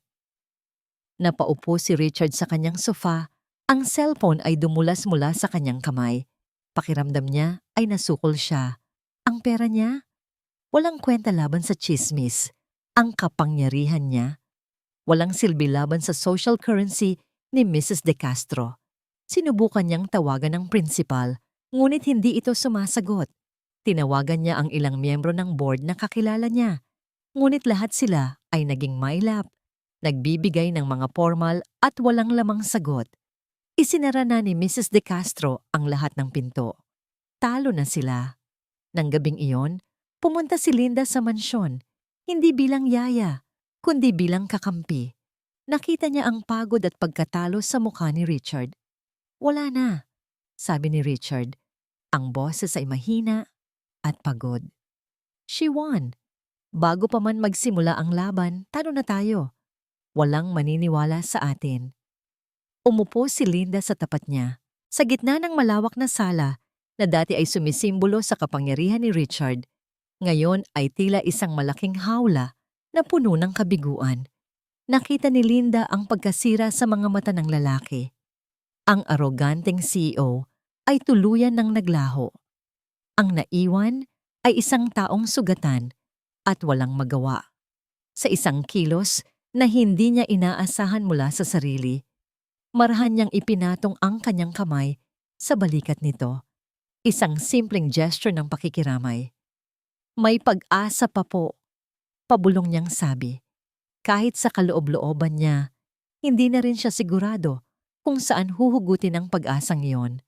Napaupo si Richard sa kanyang sofa, ang cellphone ay dumulas mula sa kanyang kamay. Pakiramdam niya ay nasukol siya. Ang pera niya? Walang kwenta laban sa chismis. Ang kapangyarihan niya? Walang silbi laban sa social currency ni Mrs. De Castro. Sinubukan niyang tawagan ng principal, ngunit hindi ito sumasagot. Tinawagan niya ang ilang miyembro ng board na kakilala niya. Ngunit lahat sila ay naging mailap, nagbibigay ng mga formal at walang lamang sagot. Isinara na ni Mrs. De Castro ang lahat ng pinto. Talo na sila. Nang gabing iyon, pumunta si Linda sa mansyon, hindi bilang yaya, kundi bilang kakampi. Nakita niya ang pagod at pagkatalo sa mukha ni Richard. Wala na, sabi ni Richard. Ang boses ay mahina at pagod. She won. Bago pa man magsimula ang laban, talo na tayo. Walang maniniwala sa atin. Umupo si Linda sa tapat niya, sa gitna ng malawak na sala na dati ay sumisimbolo sa kapangyarihan ni Richard. Ngayon ay tila isang malaking hawla na puno ng kabiguan. Nakita ni Linda ang pagkasira sa mga mata ng lalaki. Ang aroganteng CEO ay tuluyan ng naglaho. Ang naiwan ay isang taong sugatan at walang magawa. Sa isang kilos na hindi niya inaasahan mula sa sarili, marahan niyang ipinatong ang kanyang kamay sa balikat nito. Isang simpleng gesture ng pakikiramay. May pag-asa pa po, pabulong niyang sabi. Kahit sa kaloob-looban niya, hindi na rin siya sigurado kung saan huhugutin ang pag-asang iyon.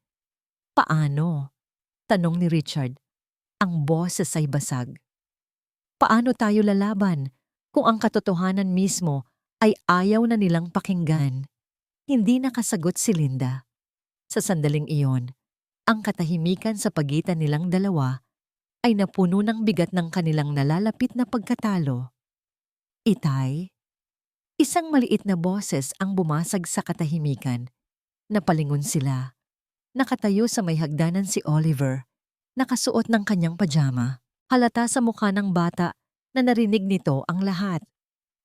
Paano? Tanong ni Richard. Ang boses ay basag. Paano tayo lalaban kung ang katotohanan mismo ay ayaw na nilang pakinggan? Hindi nakasagot si Linda. Sa sandaling iyon, ang katahimikan sa pagitan nilang dalawa ay napuno ng bigat ng kanilang nalalapit na pagkatalo. Itay? Isang maliit na boses ang bumasag sa katahimikan. Napalingon sila. Nakatayo sa may hagdanan si Oliver, nakasuot ng kanyang pajama. Halata sa mukha ng bata na narinig nito ang lahat.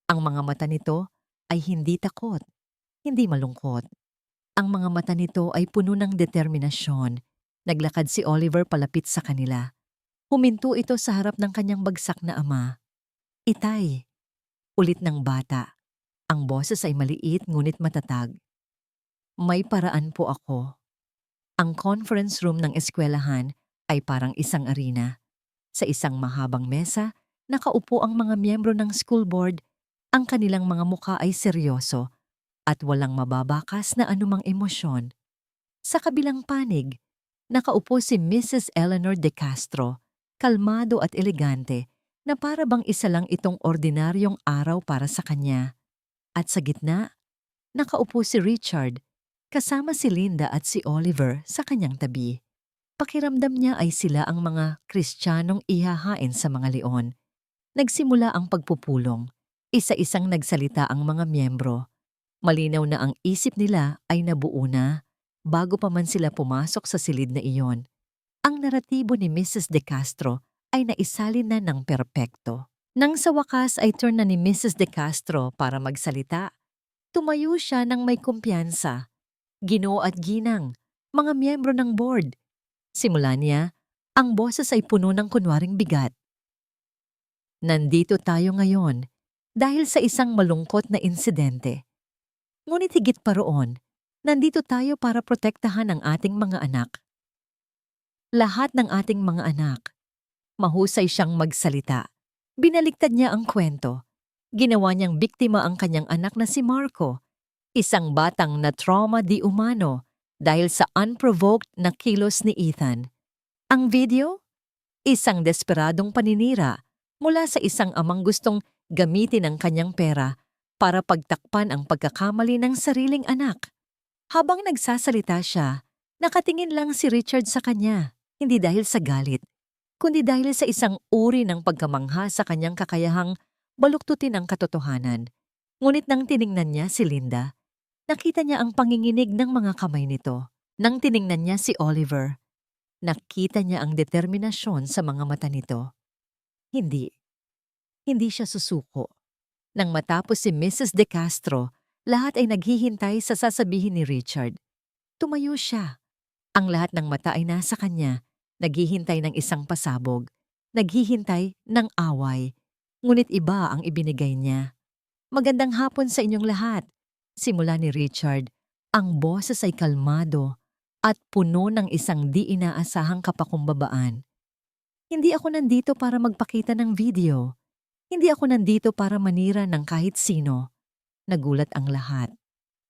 Ang mga mata nito ay hindi takot, hindi malungkot. Ang mga mata nito ay puno ng determinasyon. Naglakad si Oliver palapit sa kanila. Huminto ito sa harap ng kanyang bagsak na ama. Itay, ulit ng bata. Ang boses ay maliit ngunit matatag. May paraan po ako. Ang conference room ng eskwelahan ay parang isang arena. Sa isang mahabang mesa, nakaupo ang mga miyembro ng school board. Ang kanilang mga mukha ay seryoso at walang mababakas na anumang emosyon. Sa kabilang panig, nakaupo si Mrs. Eleanor De Castro, kalmado at elegante, na para bang isa lang itong ordinaryong araw para sa kanya. At sa gitna, nakaupo si Richard, kasama si Linda at si Oliver sa kanyang tabi. Pakiramdam niya ay sila ang mga Kristiyanong ihahain sa mga leon. Nagsimula ang pagpupulong. Isa-isang nagsalita ang mga miyembro. Malinaw na ang isip nila ay nabuo na bago pa man sila pumasok sa silid na iyon. Ang naratibo ni Mrs. De Castro ay naisalin na ng perpekto. Nang sa wakas ay turn na ni Mrs. De Castro para magsalita, tumayo siya ng may kumpiyansa. Ginoo at ginang, mga miyembro ng board. Simula niya, ang boses ay puno ng kunwaring bigat. Nandito tayo ngayon dahil sa isang malungkot na insidente. Ngunit higit pa roon, nandito tayo para protektahan ang ating mga anak. Lahat ng ating mga anak. Mahusay siyang magsalita. Binaliktad niya ang kwento. Ginawa niyang biktima ang kanyang anak na si Marco, isang batang na trauma di umano dahil sa unprovoked na kilos ni Ethan. Ang video? Isang desperadong paninira mula sa isang amang gustong gamitin ang kanyang pera para pagtakpan ang pagkakamali ng sariling anak. Habang nagsasalita siya, nakatingin lang si Richard sa kanya, hindi dahil sa galit, kundi dahil sa isang uri ng pagkamangha sa kanyang kakayahang baluktutin ang katotohanan. Ngunit nang tiningnan niya si Linda, nakita niya ang panginginig ng mga kamay nito. Nang tiningnan niya si Oliver, nakita niya ang determinasyon sa mga mata nito. Hindi siya susuko. Nang matapos si Mrs. De Castro, lahat ay naghihintay sa sasabihin ni Richard. Tumayo siya. Ang lahat ng mata ay nasa kanya, naghihintay ng isang pasabog, naghihintay ng away. Ngunit iba ang ibinigay niya. Magandang hapon sa inyong lahat. Simula ni Richard, ang boses ay kalmado at puno ng isang di inaasahang kapakumbabaan. Hindi ako nandito para magpakita ng video. Hindi ako nandito para manira ng kahit sino. Nagulat ang lahat.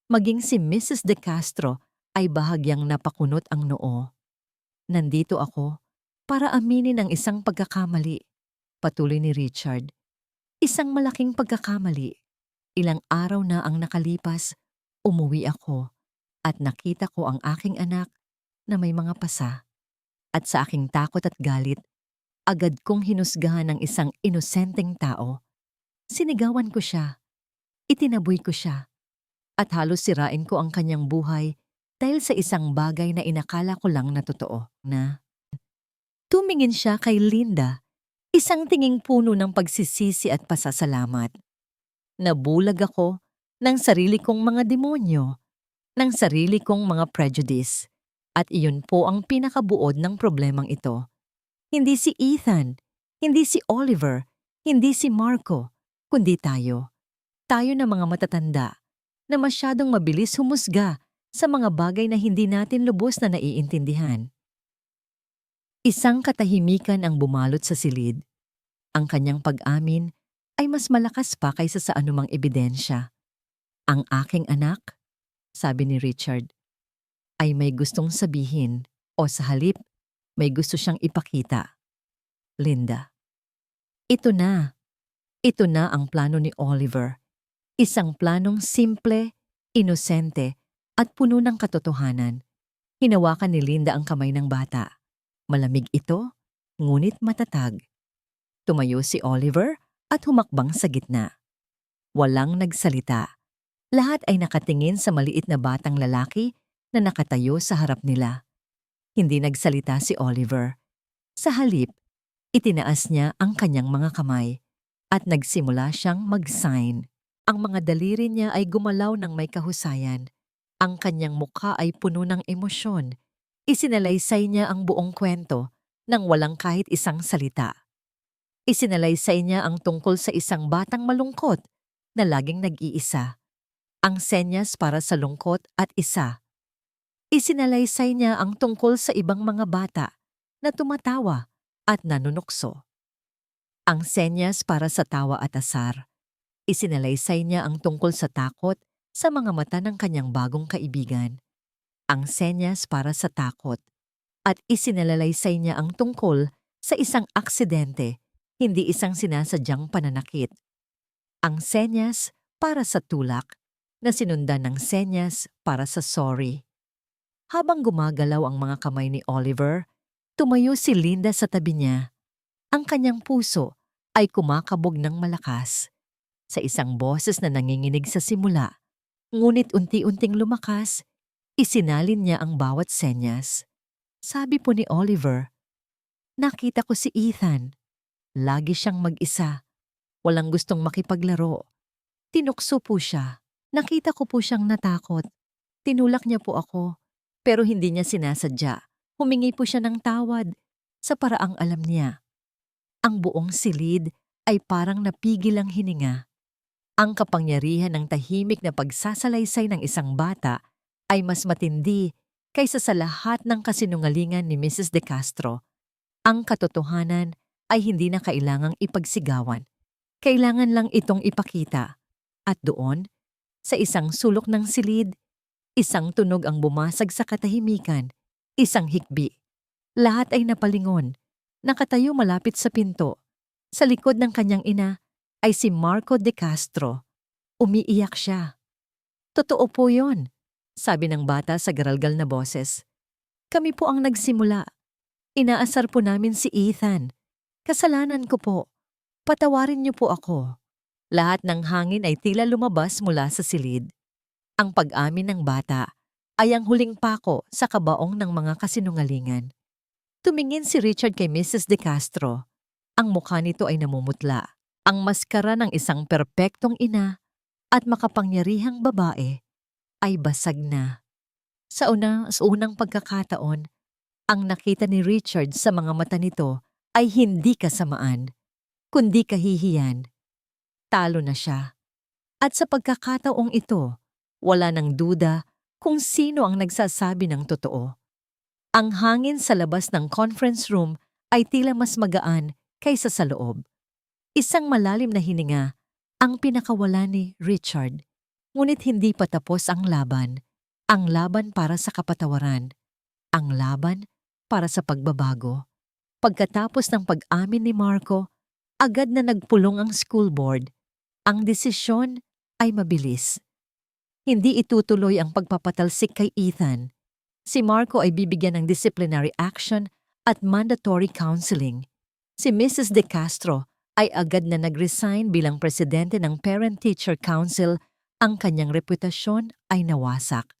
Maging si Mrs. De Castro ay bahagyang napakunot ang noo. Nandito ako para aminin ang isang pagkakamali. Patuloy ni Richard. Isang malaking pagkakamali. Ilang araw na ang nakalipas, umuwi ako at nakita ko ang aking anak na may mga pasa. At sa aking takot at galit, agad kong hinusgahan ng isang inosenteng tao. Sinigawan ko siya, itinaboy ko siya, at halos sirain ko ang kanyang buhay dahil sa isang bagay na inakala ko lang na totoo na. Tumingin siya kay Linda, isang tinging puno ng pagsisisi at pasasalamat. Nabulag ako ng sarili kong mga demonyo, ng sarili kong mga prejudice, at iyon po ang pinakabuod ng problemang ito. Hindi si Ethan, hindi si Oliver, hindi si Marco, kundi tayo. Tayo na mga matatanda na masyadong mabilis humusga sa mga bagay na hindi natin lubos na naiintindihan. Isang katahimikan ang bumalot sa silid. Ang kanyang pag-amin ay mas malakas pa kaysa sa anumang ebidensya. Ang aking anak, sabi ni Richard, ay may gustong sabihin o sa halip may gusto siyang ipakita. Linda. Ito na ang plano ni Oliver. Isang planong simple, inosente, at puno ng katotohanan. Hinawakan ni Linda ang kamay ng bata. Malamig ito, ngunit matatag. Tumayo si Oliver at humakbang sa gitna. Walang nagsalita. Lahat ay nakatingin sa maliit na batang lalaki na nakatayo sa harap nila. Hindi nagsalita si Oliver. Sa halip, itinaas niya ang kanyang mga kamay at nagsimula siyang mag-sign. Ang mga daliri niya ay gumalaw ng may kahusayan. Ang kanyang mukha ay puno ng emosyon. Isinalaysay niya ang buong kwento nang walang kahit isang salita. Isinalaysay niya ang tungkol sa isang batang malungkot na laging nag-iisa. Ang senyas para sa lungkot at isa. Isinalaysay niya ang tungkol sa ibang mga bata na tumatawa at nanunukso. Ang senyas para sa tawa at asar. Isinalaysay niya ang tungkol sa takot sa mga mata ng kanyang bagong kaibigan. Ang senyas para sa takot. At isinalalaysay niya ang tungkol sa isang aksidente, hindi isang sinasadyang pananakit. Ang senyas para sa tulak na sinundan ng senyas para sa sorry. Habang gumagalaw ang mga kamay ni Oliver, tumayo si Linda sa tabi niya. Ang kanyang puso ay kumakabog ng malakas. Sa isang boses na nanginginig sa simula, ngunit unti-unting lumakas, isinalin niya ang bawat senyas. Sabi po ni Oliver, "Nakita ko si Ethan. Lagi siyang mag-isa. Walang gustong makipaglaro. Tinukso po siya. Nakita ko po siyang natakot. Tinulak niya po ako, pero hindi niya sinasadya. Humingi po siya ng tawad sa paraang alam niya." Ang buong silid ay parang napigil ang hininga. Ang kapangyarihan ng tahimik na pagsasalaysay ng isang bata ay mas matindi kaysa sa lahat ng kasinungalingan ni Mrs. De Castro. Ang katotohanan ay hindi na kailangang ipagsigawan. Kailangan lang itong ipakita. At doon, sa isang sulok ng silid, isang tunog ang bumasag sa katahimikan, isang hikbi. Lahat ay napalingon, nakatayo malapit sa pinto. Sa likod ng kanyang ina ay si Marco De Castro. Umiiyak siya. "Totoo po yon," sabi ng bata sa garalgal na boses. "Kami po ang nagsimula. Inaasar po namin si Ethan. Kasalanan ko po. Patawarin niyo po ako." Lahat ng hangin ay tila lumabas mula sa silid. Ang pag-amin ng bata ay ang huling pako sa kabaong ng mga kasinungalingan. Tumingin si Richard kay Mrs. De Castro. Ang mukha nito ay namumutla. Ang maskara ng isang perpektong ina at makapangyarihang babae ay basag na. Sa unang pagkakataon, ang nakita ni Richard sa mga mata nito ay hindi kasamaan, kundi kahihiyan. Talo na siya. At sa pagkakataong ito, wala nang duda kung sino ang nagsasabi ng totoo. Ang hangin sa labas ng conference room ay tila mas magaan kaysa sa loob. Isang malalim na hininga ang pinakawala ni Richard. Ngunit hindi pa tapos ang laban. Ang laban para sa kapatawaran. Ang laban para sa pagbabago. Pagkatapos ng pag-amin ni Marco, agad na nagpulong ang school board. Ang desisyon ay mabilis. Hindi itutuloy ang pagpapatalsik kay Ethan. Si Marco ay bibigyan ng disciplinary action at mandatory counseling. Si Mrs. De Castro ay agad na nag-resign bilang presidente ng Parent-Teacher Council. Ang kanyang reputasyon ay nawasak.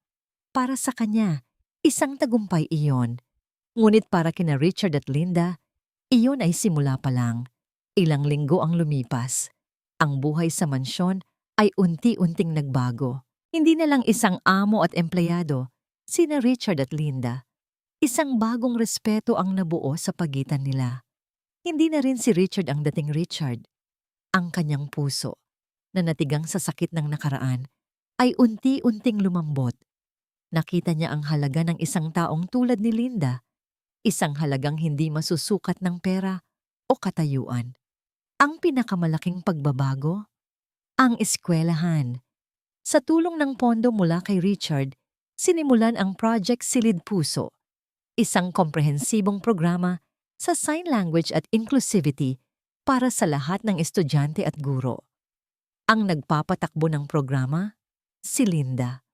Para sa kanya, isang tagumpay iyon. Ngunit para kina Richard at Linda, iyon ay simula pa lang. Ilang linggo ang lumipas. Ang buhay sa mansyon ay unti-unting nagbago. Hindi na lang isang amo at empleyado, sina Richard at Linda. Isang bagong respeto ang nabuo sa pagitan nila. Hindi na rin si Richard ang dating Richard. Ang kanyang puso, na natigang sa sakit ng nakaraan, ay unti-unting lumambot. Nakita niya ang halaga ng isang taong tulad ni Linda, isang halagang hindi masusukat ng pera o katayuan. Ang pinakamalaking pagbabago? Ang eskwelahan. Sa tulong ng pondo mula kay Richard, sinimulan ang Project Silid Puso, isang komprehensibong programa sa sign language at inclusivity para sa lahat ng estudyante at guro. Ang nagpapatakbo ng programa? Si Linda.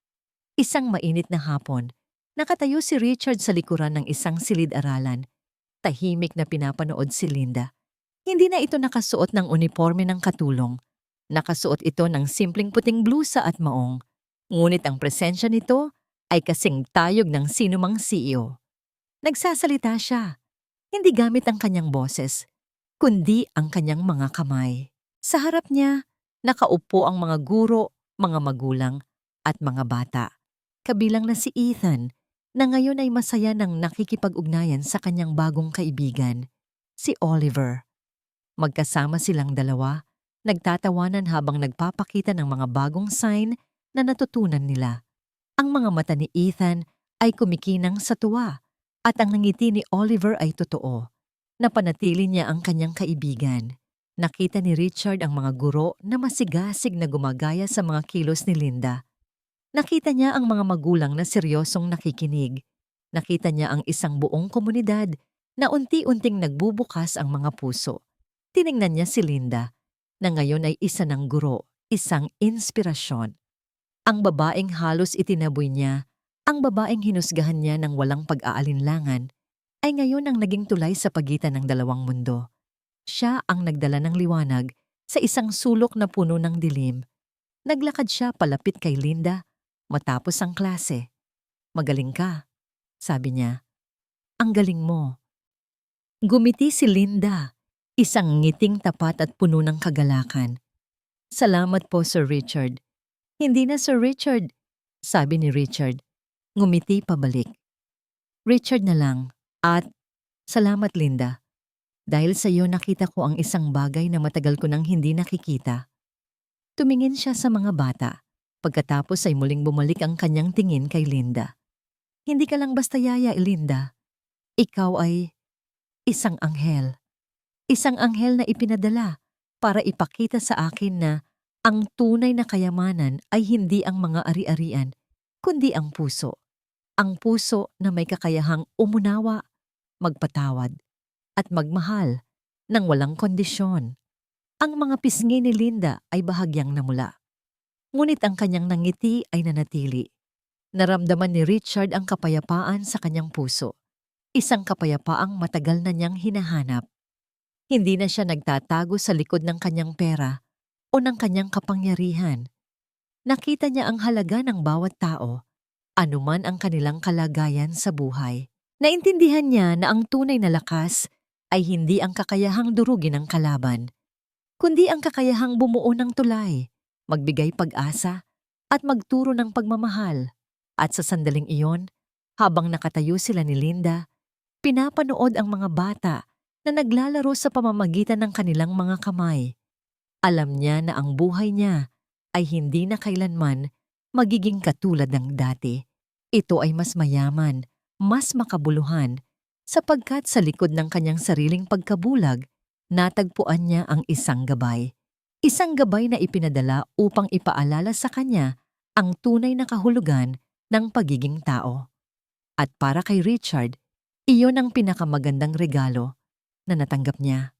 Isang mainit na hapon, nakatayo si Richard sa likuran ng isang silid-aralan. Tahimik na pinapanood si Linda. Hindi na ito nakasuot ng uniforme ng katulong. Nakasuot ito ng simpleng puting blusa at maong. Ngunit ang presensya nito ay kasing tayog ng sinumang CEO. Nagsasalita siya, hindi gamit ang kanyang boses, kundi ang kanyang mga kamay. Sa harap niya, nakaupo ang mga guro, mga magulang, at mga bata. Kabilang na si Ethan, na ngayon ay masaya ng nakikipag-ugnayan sa kanyang bagong kaibigan, si Oliver. Magkasama silang dalawa, nagtatawanan habang nagpapakita ng mga bagong sign na natutunan nila. Ang mga mata ni Ethan ay kumikinang sa tuwa at ang ngiti ni Oliver ay totoo. Napanatili niya ang kanyang kaibigan. Nakita ni Richard ang mga guro na masigasig na gumagaya sa mga kilos ni Linda. Nakita niya ang mga magulang na seryosong nakikinig. Nakita niya ang isang buong komunidad na unti-unting nagbubukas ang mga puso. Tiningnan niya si Linda, na ngayon ay isa ng guro, isang inspirasyon. Ang babaeng halos itinaboy niya, ang babaeng hinusgahan niya ng walang pag-aalinlangan, ay ngayon ang naging tulay sa pagitan ng dalawang mundo. Siya ang nagdala ng liwanag sa isang sulok na puno ng dilim. Naglakad siya palapit kay Linda matapos ang klase. "Magaling ka," sabi niya. "Ang galing mo." Gumiti si Linda, isang ngiting tapat at puno ng kagalakan. "Salamat po, Sir Richard." "Hindi na, Sir Richard," sabi ni Richard. Ngumiti pabalik. "Richard na lang. At salamat, Linda. Dahil sa iyo nakita ko ang isang bagay na matagal ko nang hindi nakikita." Tumingin siya sa mga bata. Pagkatapos ay muling bumalik ang kanyang tingin kay Linda. "Hindi ka lang basta yaya, Linda. Ikaw ay isang anghel. Isang anghel na ipinadala para ipakita sa akin na ang tunay na kayamanan ay hindi ang mga ari-arian, kundi ang puso. Ang puso na may kakayahang umunawa, magpatawad, at magmahal ng walang kondisyon." Ang mga pisngi ni Linda ay bahagyang namula. Ngunit ang kanyang nangiti ay nanatili. Naramdaman ni Richard ang kapayapaan sa kanyang puso. Isang kapayapaang matagal na niyang hinahanap. Hindi na siya nagtatago sa likod ng kanyang pera o ng kanyang kapangyarihan. Nakita niya ang halaga ng bawat tao, anuman ang kanilang kalagayan sa buhay. Naintindihan niya na ang tunay na lakas ay hindi ang kakayahang durugin ang kalaban, kundi ang kakayahang bumuo ng tulay, magbigay pag-asa, at magturo ng pagmamahal. At sa sandaling iyon, habang nakatayo sila ni Linda, pinapanood ang mga bata na naglalaro sa pamamagitan ng kanilang mga kamay. Alam niya na ang buhay niya ay hindi na kailanman magiging katulad ng dati. Ito ay mas mayaman, mas makabuluhan, sapagkat sa likod ng kanyang sariling pagkabulag, natagpuan niya ang isang gabay. Isang gabay na ipinadala upang ipaalala sa kanya ang tunay na kahulugan ng pagiging tao. At para kay Richard, iyon ang pinakamagandang regalo na natanggap niya.